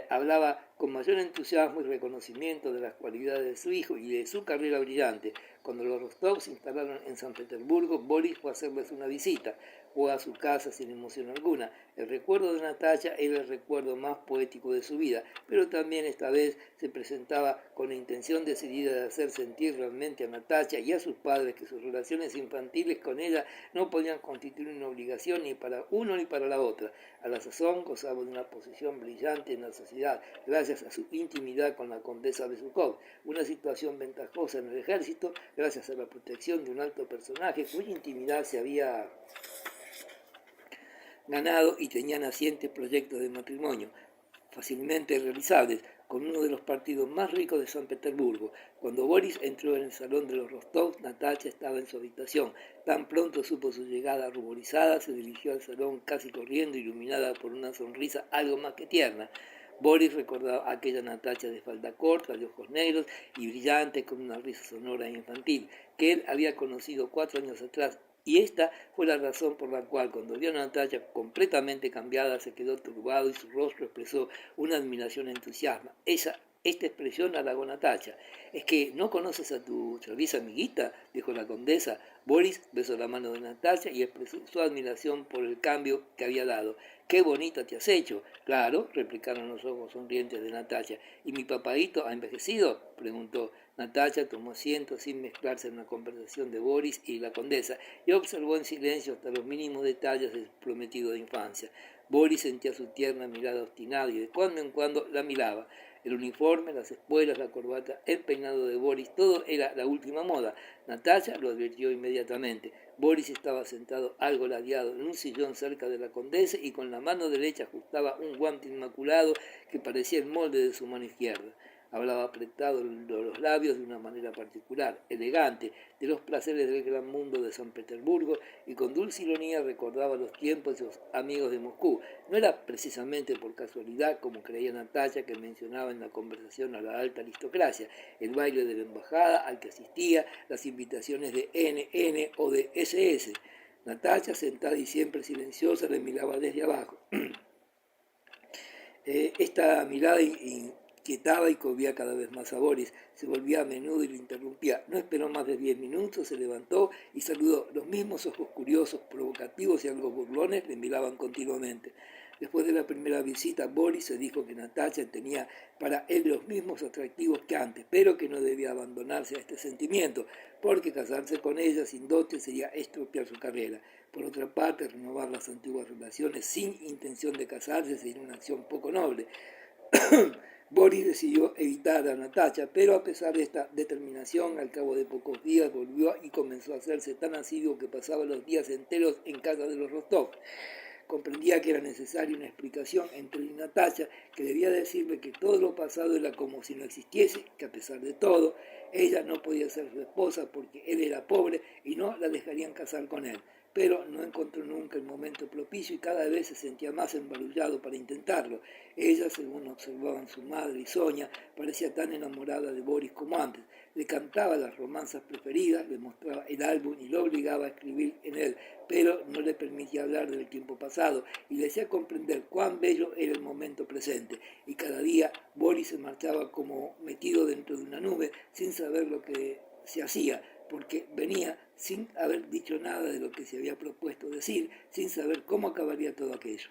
hablaba con mayor entusiasmo y reconocimiento de las cualidades de su hijo y de su carrera brillante. Cuando los Rostov se instalaron en San Petersburgo, Boris fue a hacerles una visita. Fue a su casa sin emoción alguna. El recuerdo de Natalia era el recuerdo más poético de su vida, pero también esta vez se presentaba con la intención decidida de hacer sentir realmente a Natalia y a sus padres que sus relaciones infantiles con ella no podían constituir una obligación ni para uno ni para la otra. A la sazón gozaba de una posición brillante en la sociedad, gracias a su intimidad con la condesa Besukov, una situación ventajosa en el ejército, gracias a la protección de un alto personaje cuya intimidad se había ganado y tenía nacientes proyectos de matrimonio, fácilmente realizables, con uno de los partidos más ricos de San Petersburgo. Cuando Boris entró en el salón de los Rostov, Natalia estaba en su habitación. Tan pronto supo su llegada ruborizada, se dirigió al salón casi corriendo, iluminada por una sonrisa algo más que tierna. Boris recordaba a aquella Natalia de falda corta, de ojos negros y brillante, con una risa sonora e infantil, que él había conocido 4 años atrás. Y esta fue la razón por la cual, cuando vio a Natalia completamente cambiada, se quedó turbado y su rostro expresó una admiración entusiasma. Esta expresión halagó a Natalia. «¿Es que no conoces a tu traviesa amiguita?», dijo la condesa. Boris besó la mano de Natalia y expresó su admiración por el cambio que había dado. «¡Qué bonita te has hecho!». «Claro», replicaron los ojos sonrientes de Natalia. «¿Y mi papadito ha envejecido?», preguntó. Natalia tomó asiento sin mezclarse en la conversación de Boris y la condesa y observó en silencio hasta los mínimos detalles de su prometido de infancia. Boris sentía su tierna mirada obstinada y de cuando en cuando la miraba. El uniforme, las espuelas, la corbata, el peinado de Boris, todo era la última moda. Natalia lo advirtió inmediatamente. Boris estaba sentado algo ladeado en un sillón cerca de la condesa y con la mano derecha ajustaba un guante inmaculado que parecía el molde de su mano izquierda. Hablaba apretado los labios de una manera particular, elegante, de los placeres del gran mundo de San Petersburgo y con dulce ironía recordaba los tiempos de sus amigos de Moscú. No era precisamente por casualidad, como creía Natalia, que mencionaba en la conversación a la alta aristocracia, el baile de la embajada al que asistía, las invitaciones de NN o de SS. Natalia, sentada y siempre silenciosa, le miraba desde abajo. Esta mirada inquietaba y cobía cada vez más a Boris. Se volvía a menudo y lo interrumpía. No esperó más de 10 minutos, se levantó y saludó. Los mismos ojos curiosos, provocativos y algo burlones le miraban continuamente. Después de la primera visita, Boris se dijo que Natalia tenía para él los mismos atractivos que antes, pero que no debía abandonarse a este sentimiento, porque casarse con ella sin dote sería estropear su carrera. Por otra parte, renovar las antiguas relaciones sin intención de casarse sería una acción poco noble. Boris decidió evitar a Natalia, pero a pesar de esta determinación, al cabo de pocos días volvió y comenzó a hacerse tan asiduo que pasaba los días enteros en casa de los Rostov. Comprendía que era necesaria una explicación entre él y Natalia, que debía decirle que todo lo pasado era como si no existiese, que a pesar de todo, ella no podía ser su esposa porque él era pobre y no la dejarían casar con él. pero no encontró nunca el momento propicio y cada vez se sentía más embarullado para intentarlo. Ella, según observaban su madre y Sonia, parecía tan enamorada de Boris como antes. Le cantaba las romanzas preferidas, le mostraba el álbum y lo obligaba a escribir en él, pero no le permitía hablar del tiempo pasado y le hacía comprender cuán bello era el momento presente. Y cada día Boris se marchaba como metido dentro de una nube sin saber lo que se hacía, porque venía sin haber dicho nada de lo que se había propuesto decir, sin saber cómo acabaría todo aquello.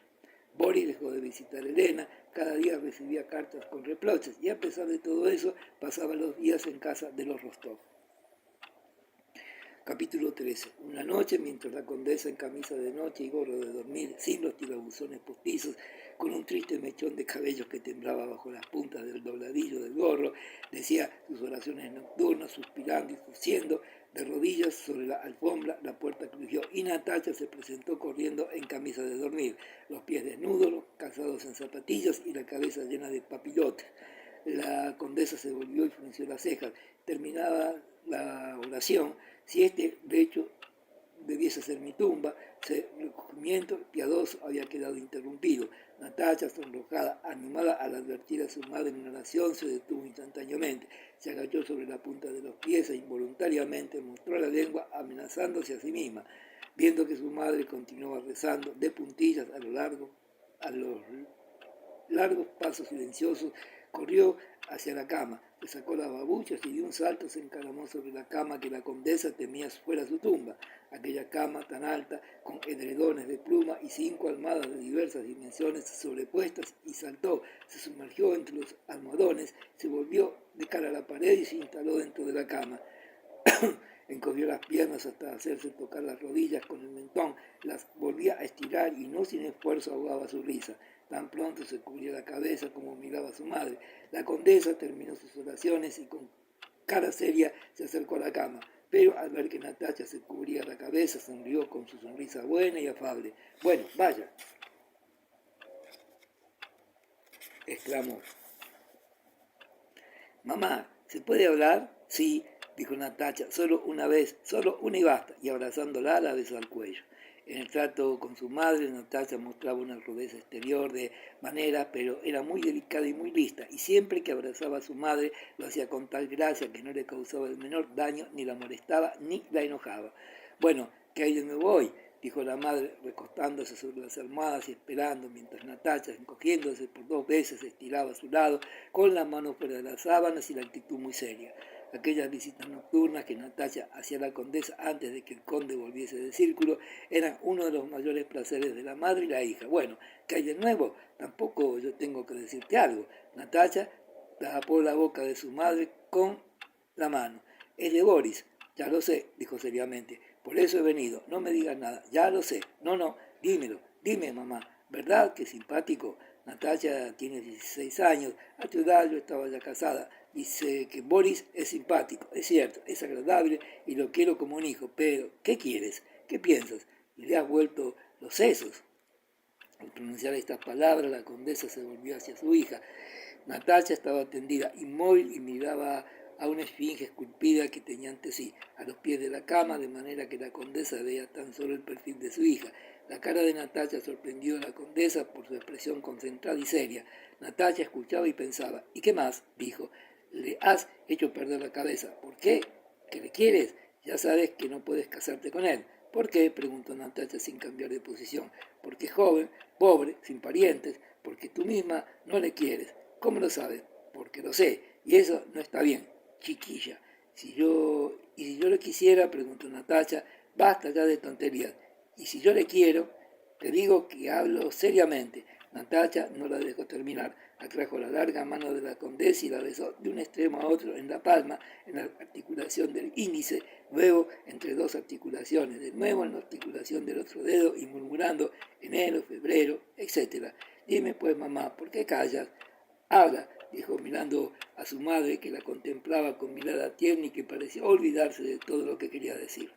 Boris dejó de visitar a Elena, cada día recibía cartas con reproches y a pesar de todo eso pasaba los días en casa de los Rostov. Capítulo 13. Una noche, mientras la condesa en camisa de noche y gorro de dormir, sin los tirabuzones postizos, con un triste mechón de cabellos que temblaba bajo las puntas del dobladillo del gorro, decía sus oraciones nocturnas, suspirando y fusiendo, de rodillas sobre la alfombra, la puerta crujió y Natacha se presentó corriendo en camisa de dormir, los pies desnudos, los calzados en zapatillas y la cabeza llena de papillotes. La condesa se volvió y frunció las cejas. Terminaba la oración. Si este, de hecho, debiese ser mi tumba, ese recogimiento piadoso había quedado interrumpido. Natacha, sonrojada, animada al advertir a su madre en una oración, se detuvo instantáneamente. Se agachó sobre la punta de los pies e involuntariamente mostró la lengua amenazándose a sí misma. Viendo que su madre continuaba rezando de puntillas a los largos pasos silenciosos, corrió hacia la cama, se sacó las babuchas y de un salto se encaramó sobre la cama que la condesa temía fuera su tumba, aquella cama tan alta, con edredones de pluma y 5 almohadas de diversas dimensiones sobrepuestas, y saltó, se sumergió entre los almohadones, se volvió de cara a la pared y se instaló dentro de la cama. Encogió las piernas hasta hacerse tocar las rodillas con el mentón, las volvía a estirar y no sin esfuerzo ahogaba su risa. Tan pronto se cubría la cabeza como miraba a su madre. La condesa terminó sus oraciones y con cara seria se acercó a la cama, pero al ver que Natacha se cubría la cabeza sonrió con su sonrisa buena y afable. «Bueno, vaya», exclamó. «Mamá, ¿se puede hablar?» «Sí», dijo Natacha, «solo una vez, solo una y basta», y abrazándola la besó al cuello. En el trato con su madre, Natacha mostraba una rudeza exterior de manera, pero era muy delicada y muy lista, y siempre que abrazaba a su madre lo hacía con tal gracia que no le causaba el menor daño, ni la molestaba, ni la enojaba. «Bueno, ¿qué hay de nuevo hoy?», dijo la madre, recostándose sobre las almohadas y esperando, mientras Natacha, encogiéndose por 2 veces, estiraba a su lado, con la mano fuera de las sábanas y la actitud muy seria. Aquellas visitas nocturnas que Natacha hacía a la condesa antes de que el conde volviese del círculo eran uno de los mayores placeres de la madre y la hija. «Bueno, ¿qué hay de nuevo? Tampoco yo tengo que decirte algo». Natacha tapó la boca de su madre con la mano. «Es de Boris». «Ya lo sé», dijo seriamente. «Por eso he venido. No me digas nada. Ya lo sé. No, dímelo. Dime, mamá. ¿Verdad que simpático?» Natacha tiene 16 años. A tu edad yo estaba ya casada. Dice que Boris es simpático. Es cierto, es agradable y lo quiero como un hijo. Pero, ¿qué quieres? ¿Qué piensas? ¿Y le has vuelto los sesos?» Al pronunciar estas palabras, la condesa se volvió hacia su hija. Natacha estaba tendida, inmóvil, y miraba a una esfinge esculpida que tenía ante sí, a los pies de la cama, de manera que la condesa veía tan solo el perfil de su hija. La cara de Natacha sorprendió a la condesa por su expresión concentrada y seria. Natacha escuchaba y pensaba. «¿Y qué más?», dijo. «Le has hecho perder la cabeza». «¿Por qué? ¿Qué le quieres? Ya sabes que no puedes casarte con él». «¿Por qué?», preguntó Natacha sin cambiar de posición. «Porque es joven, pobre, sin parientes, porque tú misma no le quieres». «¿Cómo lo sabes?». «Porque lo sé, y eso no está bien, chiquilla». Si yo le quisiera», preguntó Natacha, «basta ya de tonterías. Y si yo le quiero, te digo que hablo seriamente». Natacha no la dejó terminar. Atrajo la larga mano de la condesa y la besó de un extremo a otro en la palma, en la articulación del índice, luego entre 2 articulaciones, de nuevo en la articulación del otro dedo y murmurando enero, febrero, etc. «Dime pues, mamá, ¿por qué callas?». «Habla», dijo mirando a su madre, que la contemplaba con mirada tierna y que parecía olvidarse de todo lo que quería decir.